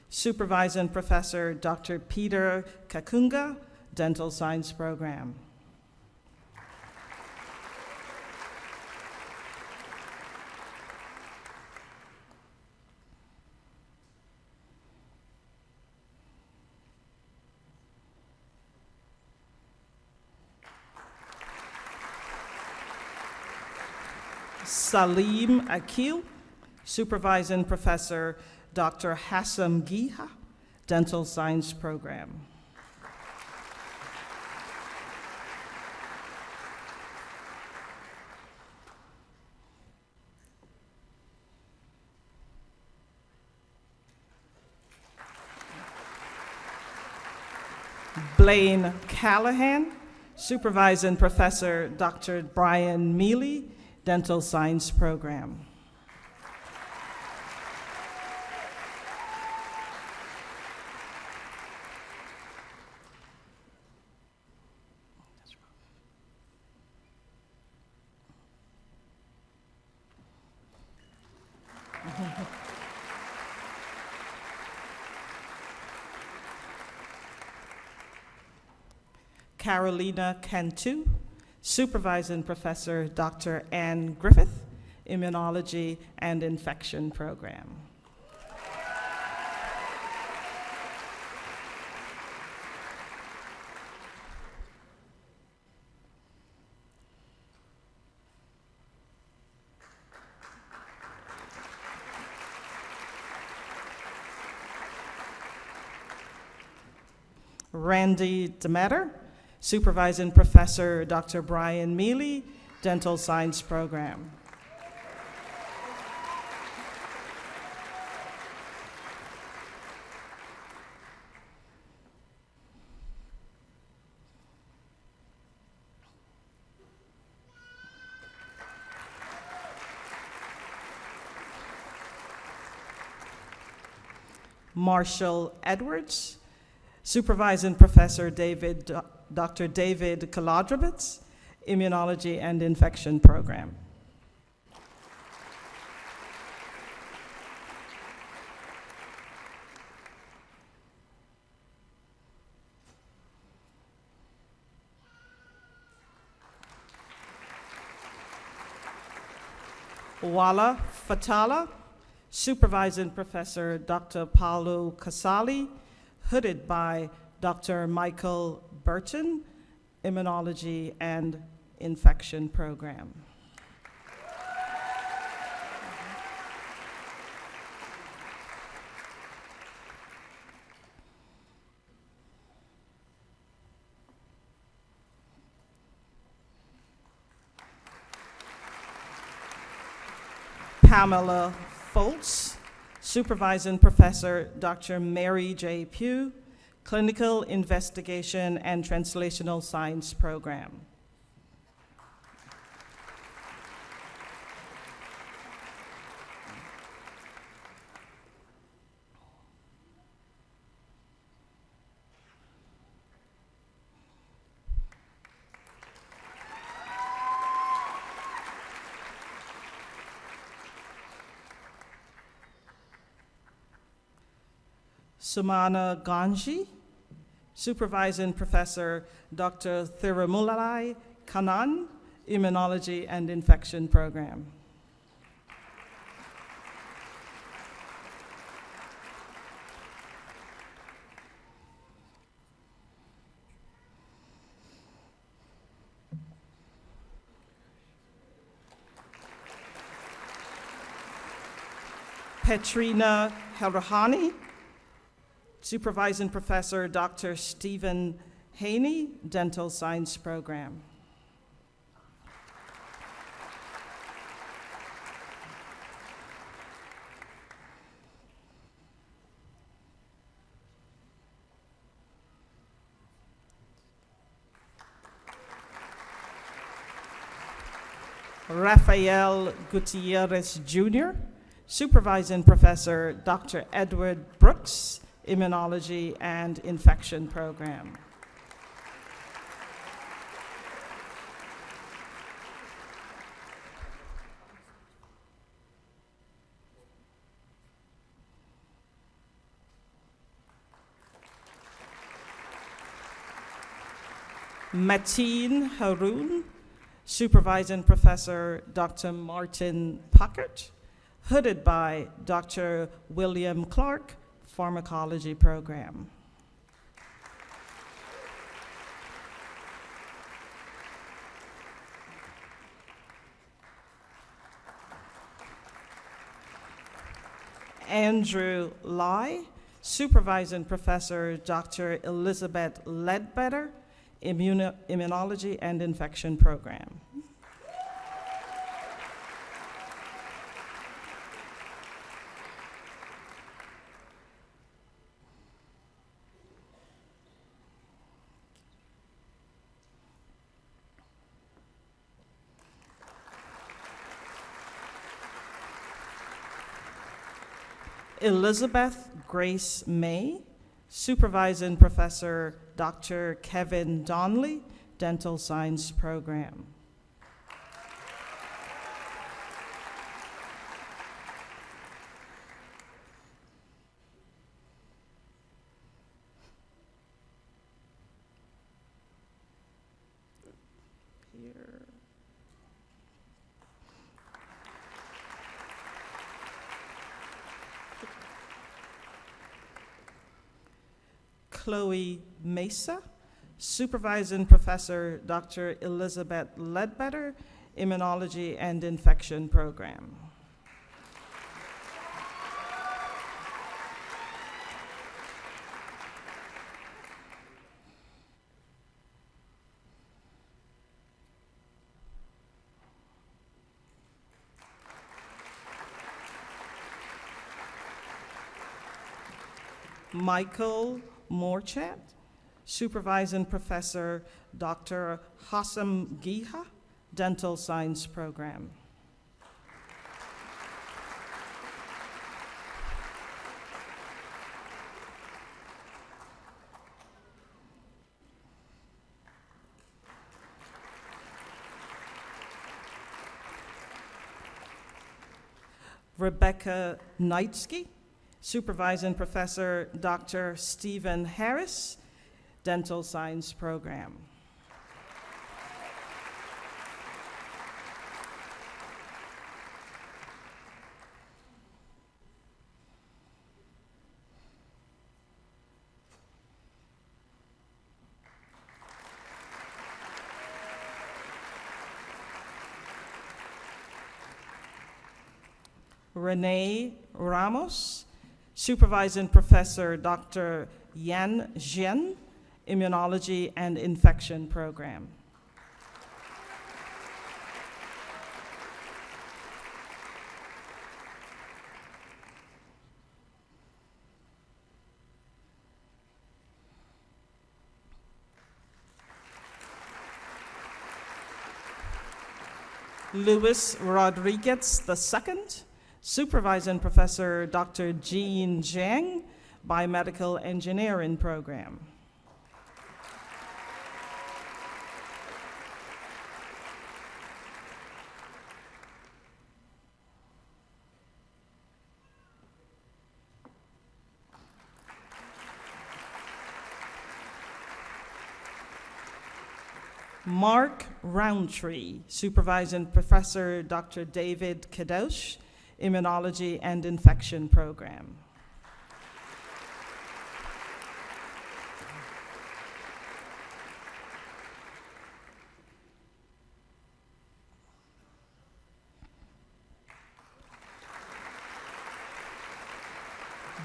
Supervising Professor Dr. Peter Kakunga, Dental Science Program. Salim Akil, Supervising Professor Dr. Hassam Giha, Dental Science Program. Blaine Callahan, Supervising Professor Dr. Brian Mealy, Dental Science Program. Carolina Cantu, Supervising Professor Dr. Ann Griffith, Immunology and Infection Program. Randy Demeter, Supervising Professor Dr. Brian Mealy, Dental Science Program. Marshall Edwards, Supervising Professor Dr. David Kolodrovitz, Immunology and Infection Program. Wala Fatala, Supervising Professor Dr. Paulo Casali, hooded by Dr. Michael Burton, Immunology and Infection Program. Pamela Foltz, Supervising Professor Dr. Mary J. Pugh, Clinical Investigation and Translational Science Program. Sumana Ganji, Supervising Professor Dr. Thirumulai Kanan, Immunology and Infection Program. Petrina Helrahani, Supervising Professor Dr. Stephen Haney, Dental Science Program. Rafael Gutierrez Jr., Supervising Professor Dr. Edward Brooks, Immunology and Infection Program. Mateen Haroun, Supervising Professor Dr. Martin Puckert, hooded by Dr. William Clark, Pharmacology Program. Andrew Lai, Supervising Professor Dr. Elizabeth Ledbetter, Immunology and Infection Program. Elizabeth Grace May, Supervising Professor Dr. Kevin Donnelly, Dental Science Program. Here. Chloe Mesa, Supervising Professor Dr. Elizabeth Ledbetter, Immunology and Infection Program. Michael Morchat, Supervising Professor Dr. Hassam Giha, Dental Science Program. Rebecca Knightsky, Supervising Professor Dr. Stephen Harris, Dental Science Program. Renee Ramos, Supervising Professor Dr. Yan Zhen, Immunology and Infection Program. Luis Rodriguez II, Supervising Professor Dr. Jean Zhang, Biomedical Engineering Program. Mark Roundtree, Supervising Professor Dr. David Kadosh, Immunology and Infection Program.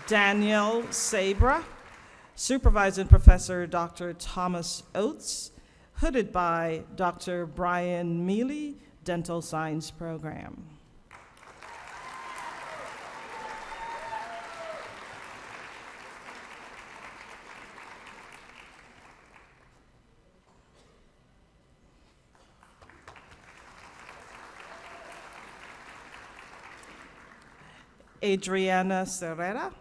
Daniel Sabra, Supervising Professor Dr. Thomas Oates, hooded by Dr. Brian Mealy, Dental Science Program. Adriana Serrera,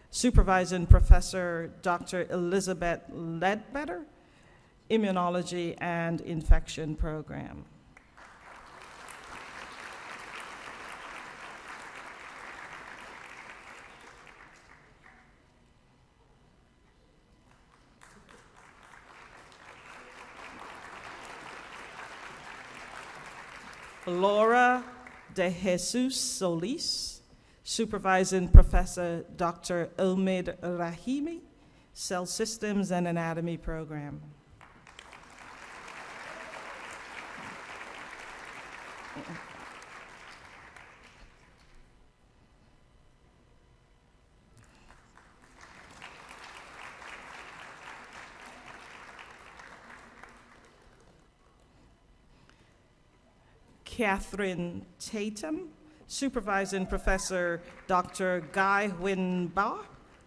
Supervising Professor Dr. Elizabeth Ledbetter, Immunology and Infection Program. Laura de Jesus Solis, Supervising Professor Dr. Omid Rahimi, Cell Systems and Anatomy Program. Catherine Tatum, Supervising Professor Dr. Guy Huynh Ba,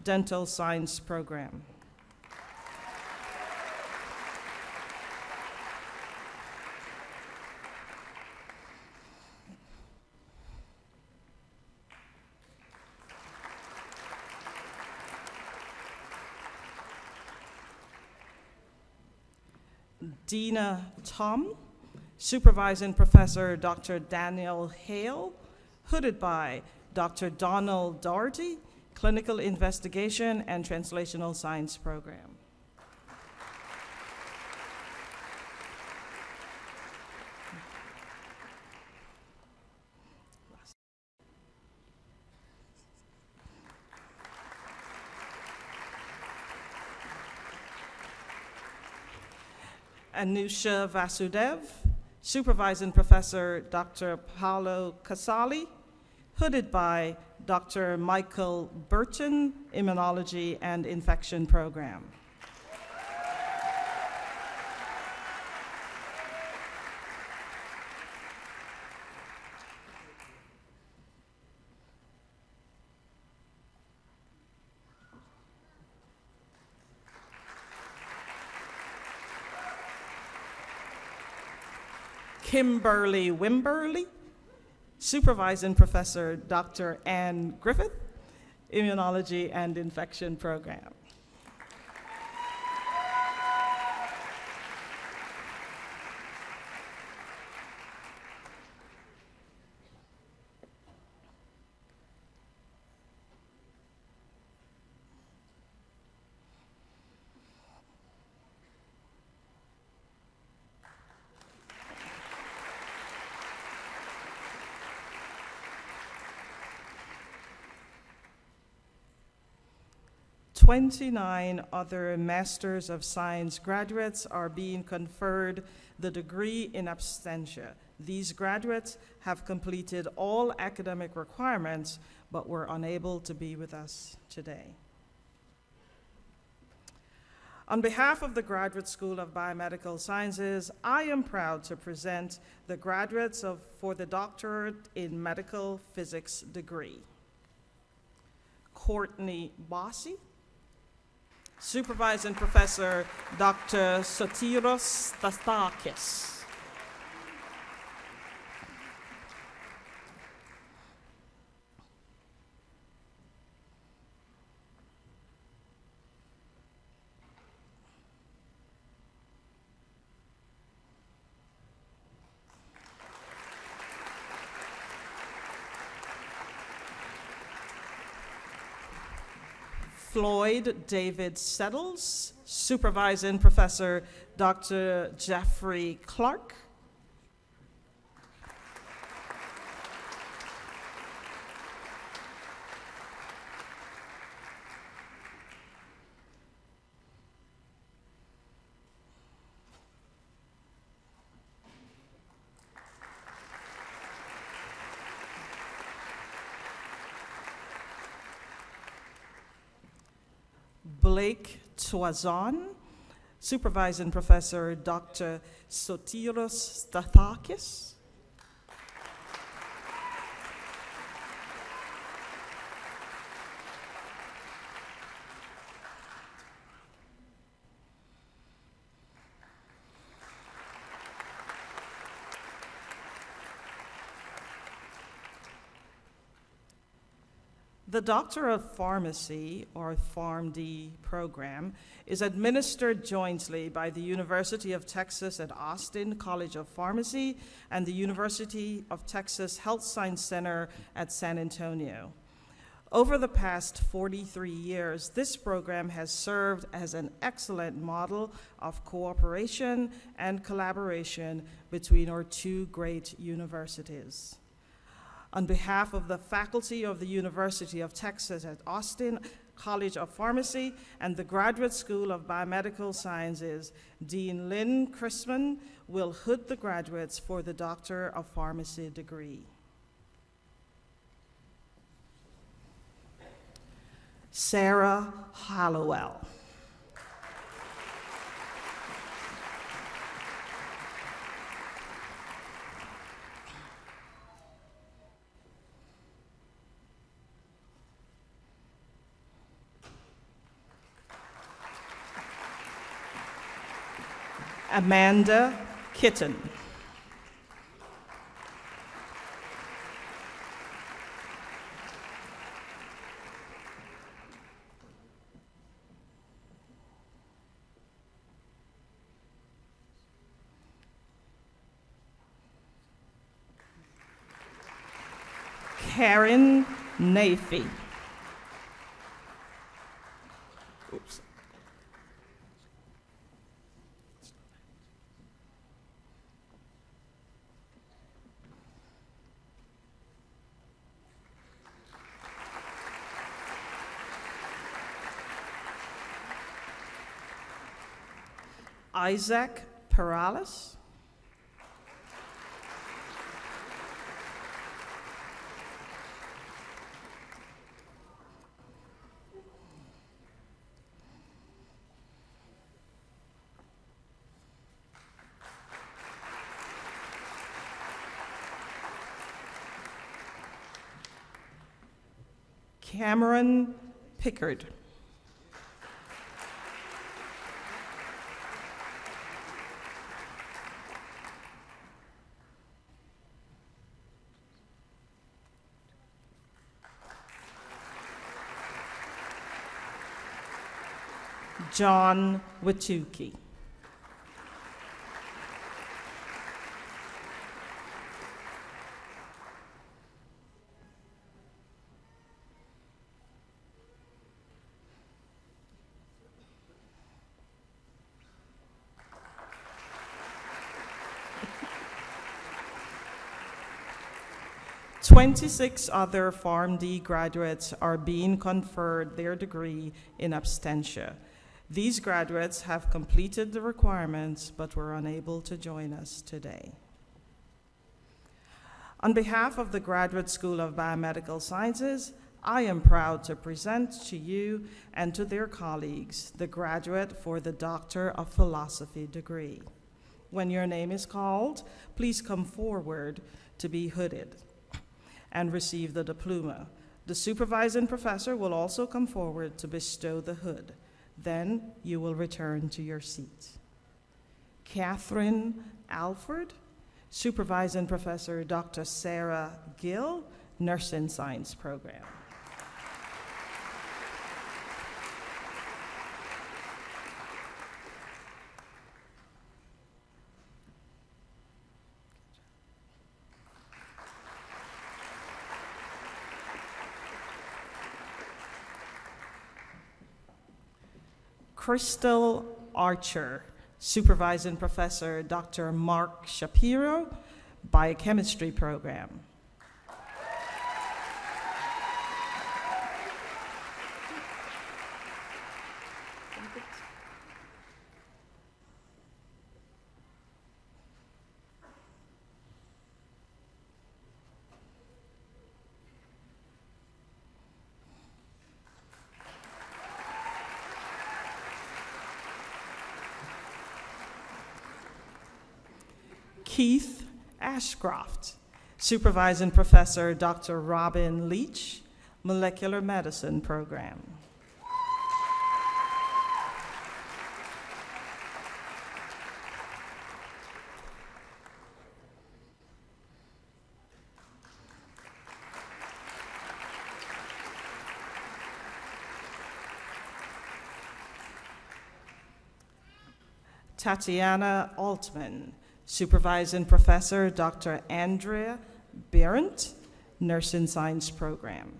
Dental Science Program. Dina Tom, Supervising Professor Dr. Daniel Hale, hooded by Dr. Donald Doherty, Clinical Investigation and Translational Science Program. Anusha Vasudev, Supervising Professor Dr. Paolo Casali, hooded by Dr. Michael Burton, Immunology and Infection Program. Kimberly Wimberly, Supervising Professor Dr. Ann Griffith, Immunology and Infection Program. "29 other Masters of Science graduates are being conferred the degree in absentia. These graduates have completed all academic requirements but were unable to be with us today. On behalf of the Graduate School of Biomedical Sciences, I am proud to present the graduates for the Doctorate in Medical Physics degree. Courtney Bossi, Supervising Professor Dr. Sotiros Stathakis. Floyd David Settles, Supervising Professor Dr. Jeffrey Clark. Blake Toison, Supervising Professor Dr. Sotiros Stathakis. The Doctor of Pharmacy, or PharmD program, is administered jointly by the University of Texas at Austin College of Pharmacy and the University of Texas Health Science Center at San Antonio. Over the past 43 years, this program has served as an excellent model of cooperation and collaboration between our two great universities. On behalf of the faculty of the University of Texas at Austin College of Pharmacy and the Graduate School of Biomedical Sciences, Dean Lynn Chrisman will hood the graduates for the Doctor of Pharmacy degree. Sarah Hallowell. Amanda Kitten. Karen Nafee. Oops. Isaac Perales. Cameron Pickard. John Watuki. "26 other PharmD graduates are being conferred their degree in absentia. These graduates have completed the requirements but were unable to join us today. On behalf of the Graduate School of Biomedical Sciences, I am proud to present to you and to their colleagues the graduate for the Doctor of Philosophy degree. When your name is called, please come forward to be hooded and receive the diploma. The supervising professor will also come forward to bestow the hood. Then you will return to your seat. Catherine Alford, Supervising Professor Dr. Sarah Gill, Nursing Science Program. Crystal Archer, Supervising Professor Dr. Mark Shapiro, Biochemistry Program. Keith Ashcroft, Supervising Professor Dr. Robin Leach, Molecular Medicine Program. Tatiana Altman, Supervising Professor Dr. Andrea Berendt, Nursing Science Program.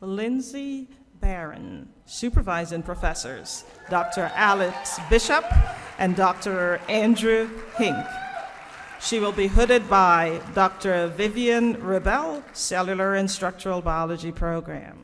Lindsay Barron, Supervising Professors Dr. Alex Bishop and Dr. Andrew Hink. She will be hooded by Dr. Vivian Rebel, Cellular and Structural Biology Program.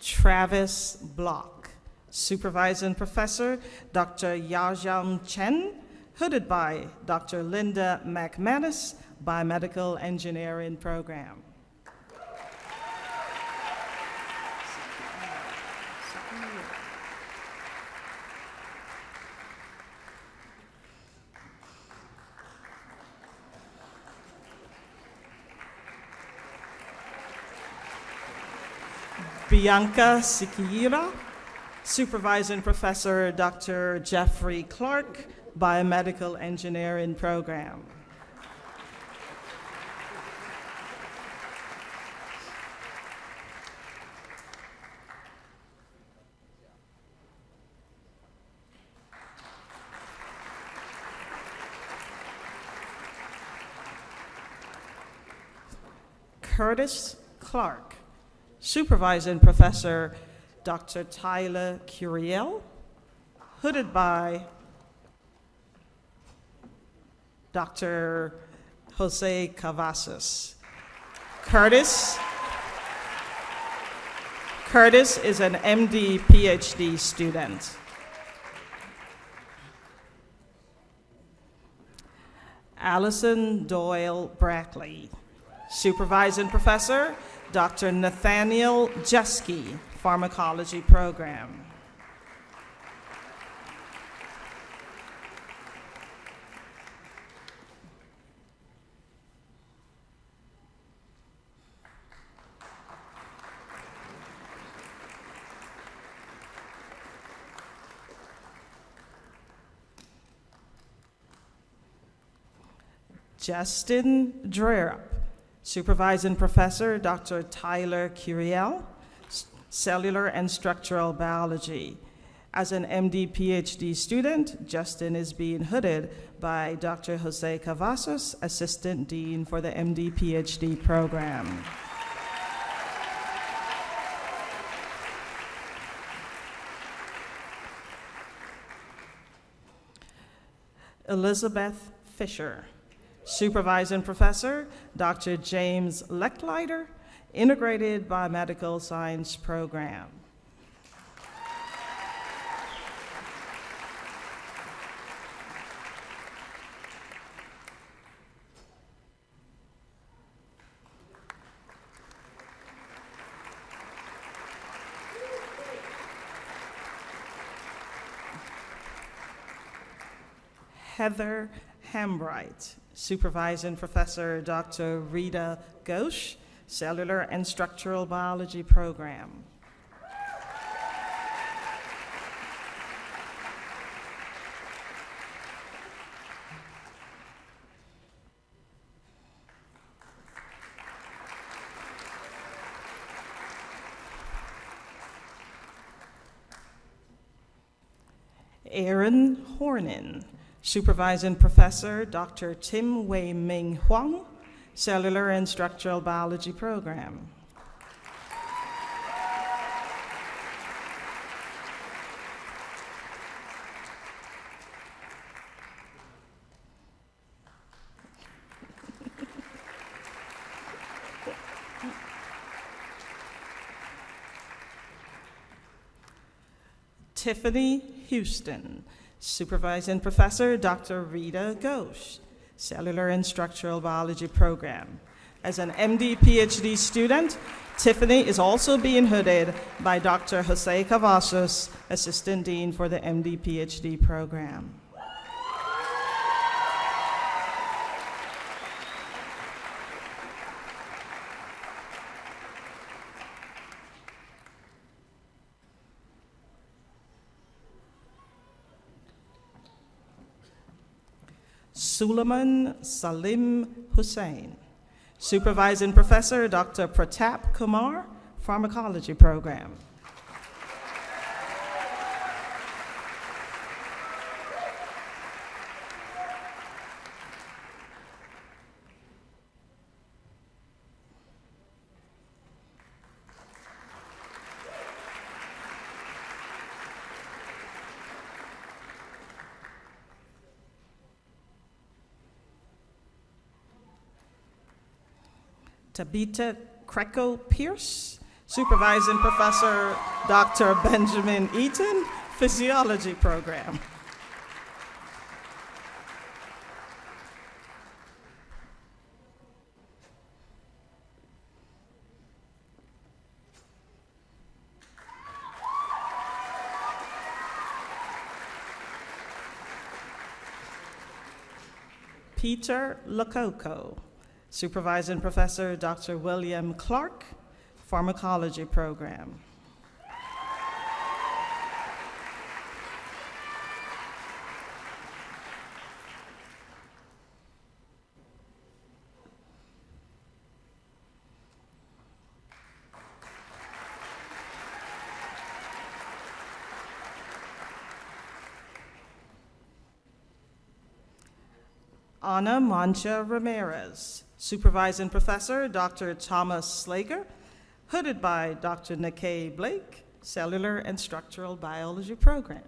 Travis Bloch, Supervising Professor Dr. Yajam Chen, hooded by Dr. Linda McManus, Biomedical Engineering Program. Bianca Siqueira. Supervising Professor Dr. Jeffrey Clark, Biomedical Engineering Program. Curtis Clark, Supervising Professor Dr. Tyler Curiel, hooded by Dr. Jose Cavazos. Curtis is an MD PhD student. Allison Doyle Brackley, Supervising Professor, Dr. Nathaniel Jeske, Pharmacology Program. Justin Drerup, Supervising Professor, Dr. Tyler Curiel, Cellular and Structural Biology. As an MD PhD student, Justin is being hooded by Dr. Jose Cavazos, Assistant Dean for the MD PhD program. Elizabeth Fisher, Supervising Professor, Dr. James Lechleiter, Integrated Biomedical Science Program. Heather Hambright, Supervising Professor Dr. Rita Ghosh, Cellular and Structural Biology Program. Aaron Hornin, Supervising Professor Dr. Tim Wei Ming Huang, Cellular and Structural Biology Program. Tiffany Houston, Supervising Professor Dr. Rita Ghosh, Cellular and Structural Biology Program. As an MD PhD student, Tiffany is also being hooded by Dr. Jose Cavazos, Assistant Dean for the MD PhD program. Suleiman Salim Hussain, Supervising Professor Dr. Pratap Kumar, Pharmacology Program. Tabitha Kreco-Pierce, Supervising Professor Dr. Benjamin Eaton, Physiology Program. Peter Lococo, Supervising Professor Dr. William Clark, Pharmacology program. Ana Mancha Ramirez, Supervising Professor, Dr. Thomas Slager, hooded by Dr. Nikkei Blake, Cellular and Structural Biology program.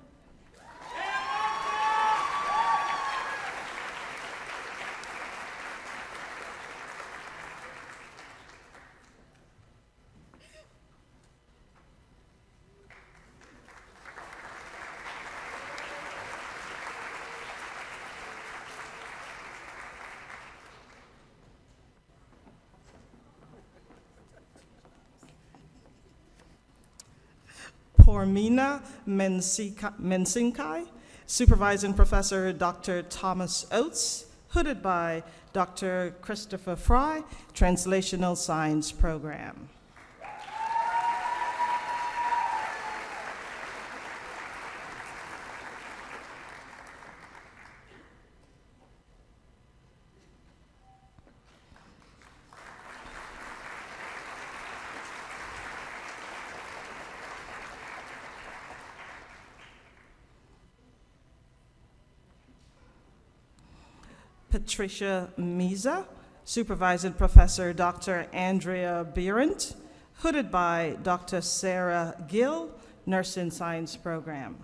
Pormina Mensinkai, Supervising Professor Dr. Thomas Oates, hooded by Dr. Christopher Fry, Translational Science program. Patricia Miza, Supervising Professor Dr. Andrea Berendt, hooded by Dr. Sarah Gill, Nursing Science program.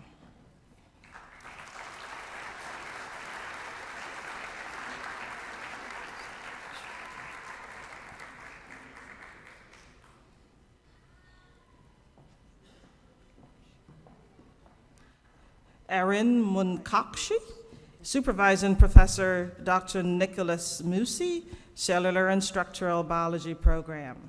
Erin Munkakshi, Supervising Professor Dr. Nicholas Musi, Cellular and Structural Biology program.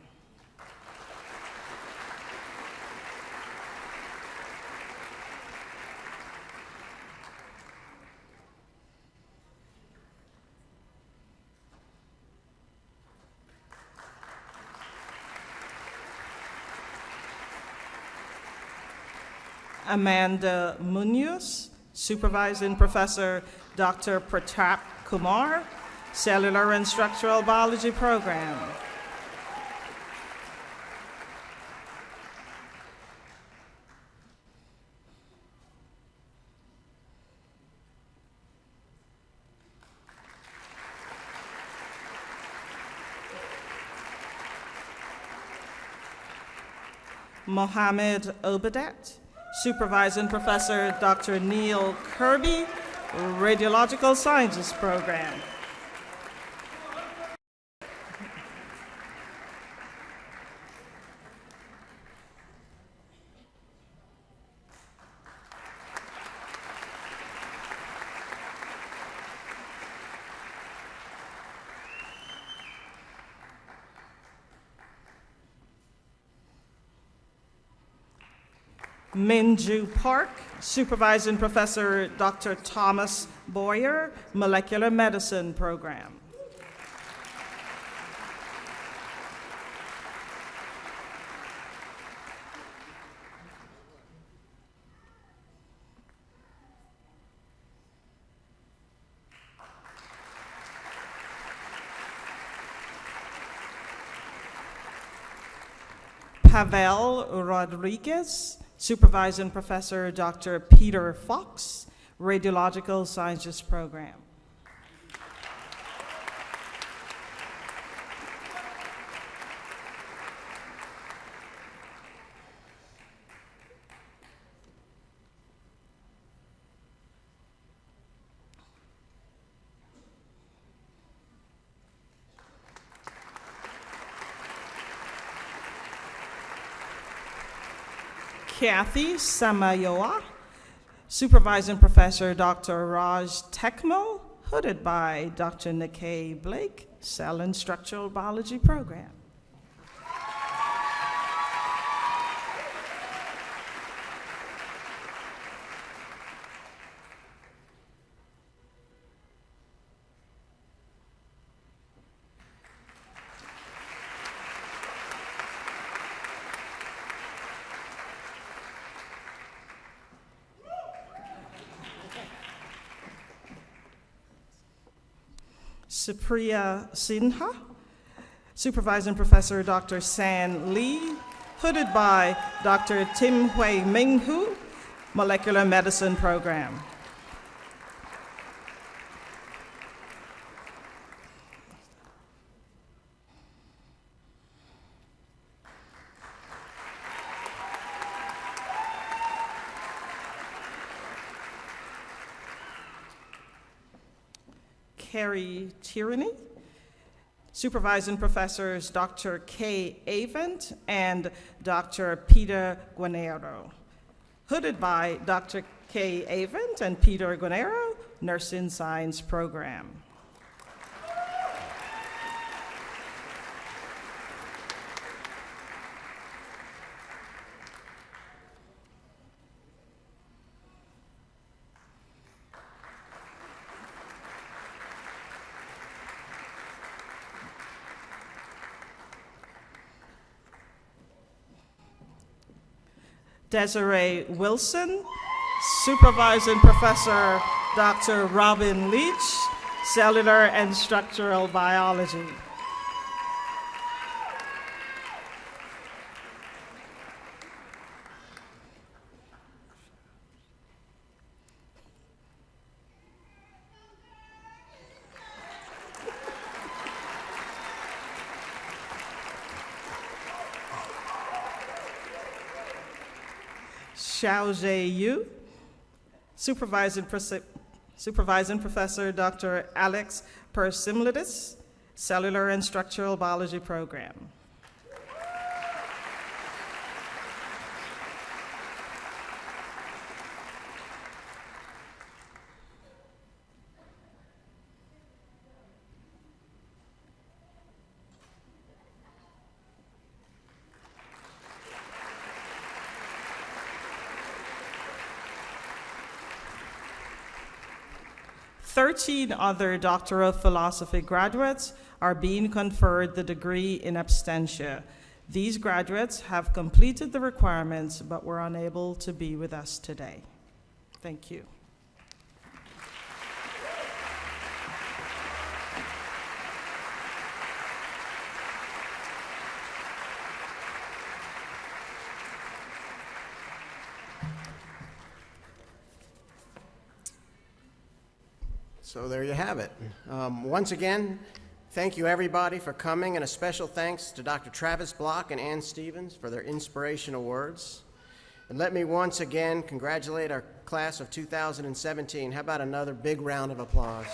Amanda Munoz, Supervising Professor Dr. Pratap Kumar, Cellular and Structural Biology program. Mohammed Obadat, Supervising Professor Dr. Neil Kirby, Radiological Sciences program. Minju Park, Supervising Professor Dr. Thomas Boyer, Molecular Medicine program. Pavel Rodriguez, Supervising Professor Dr. Peter Fox, Radiological Sciences program. Kathy Samayoa, Supervising Professor Dr. Raj Tekmo, hooded by Dr. Nikkei Blake, Cell and Structural Biology program. Supriya Sinha. Supervising Professor Dr. San Lee, hooded by Dr. Tim Hui Ming Hu, Molecular Medicine Program. Carrie Tierney, Supervising Professors Dr. Kay Avent and Dr. Peter Guanero. Hooded by Dr. Kay Avent and Peter Guanero, Nursing Science Program. Desiree Wilson, Supervising Professor Dr. Robin Leach, Cellular and Structural Biology. Xiaozhe Yu, Supervising Professor Dr. Alex Persimlidis, Cellular and Structural Biology Program. Thirteen other Doctor of Philosophy graduates are being conferred the degree in absentia. These graduates have completed the requirements but were unable to be with us today. Thank you. So there you have it. Once again, thank you everybody for coming, and a special thanks to Dr. Travis Bloch and Ann Stevens for their inspirational words. And let me once again congratulate our class of 2017. How about another big round of applause?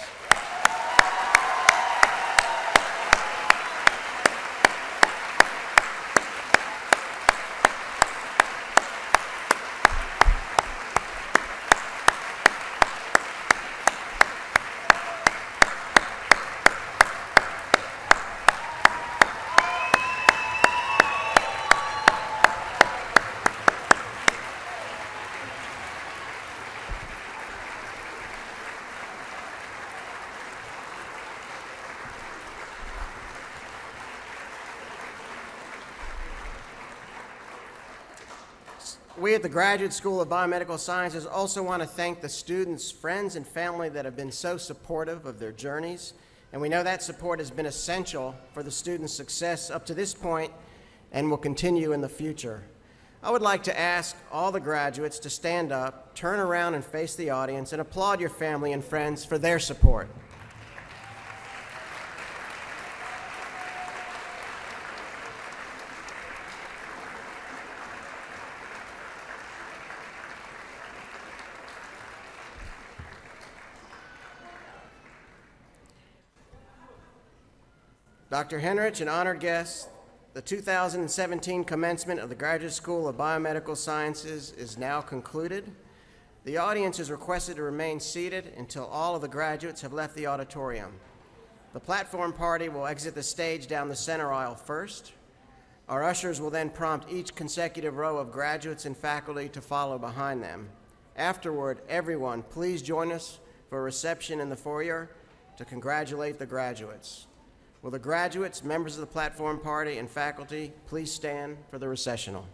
We at the Graduate School of Biomedical Sciences also want to thank the students, friends, and family that have been so supportive of their journeys. And we know that support has been essential for the students' success up to this point and will continue in the future. I would like to ask all the graduates to stand up, turn around and face the audience, and applaud your family and friends for their support. Dr. Henrich and honored guests, the 2017 commencement of the Graduate School of Biomedical Sciences is now concluded. The audience is requested to remain seated until all of the graduates have left the auditorium. The platform party will exit the stage down the center aisle first. Our ushers will then prompt each consecutive row of graduates and faculty to follow behind them. Afterward, everyone, please join us for a reception in the foyer to congratulate the graduates. Will the graduates, members of the platform party, and faculty please stand for the recessional?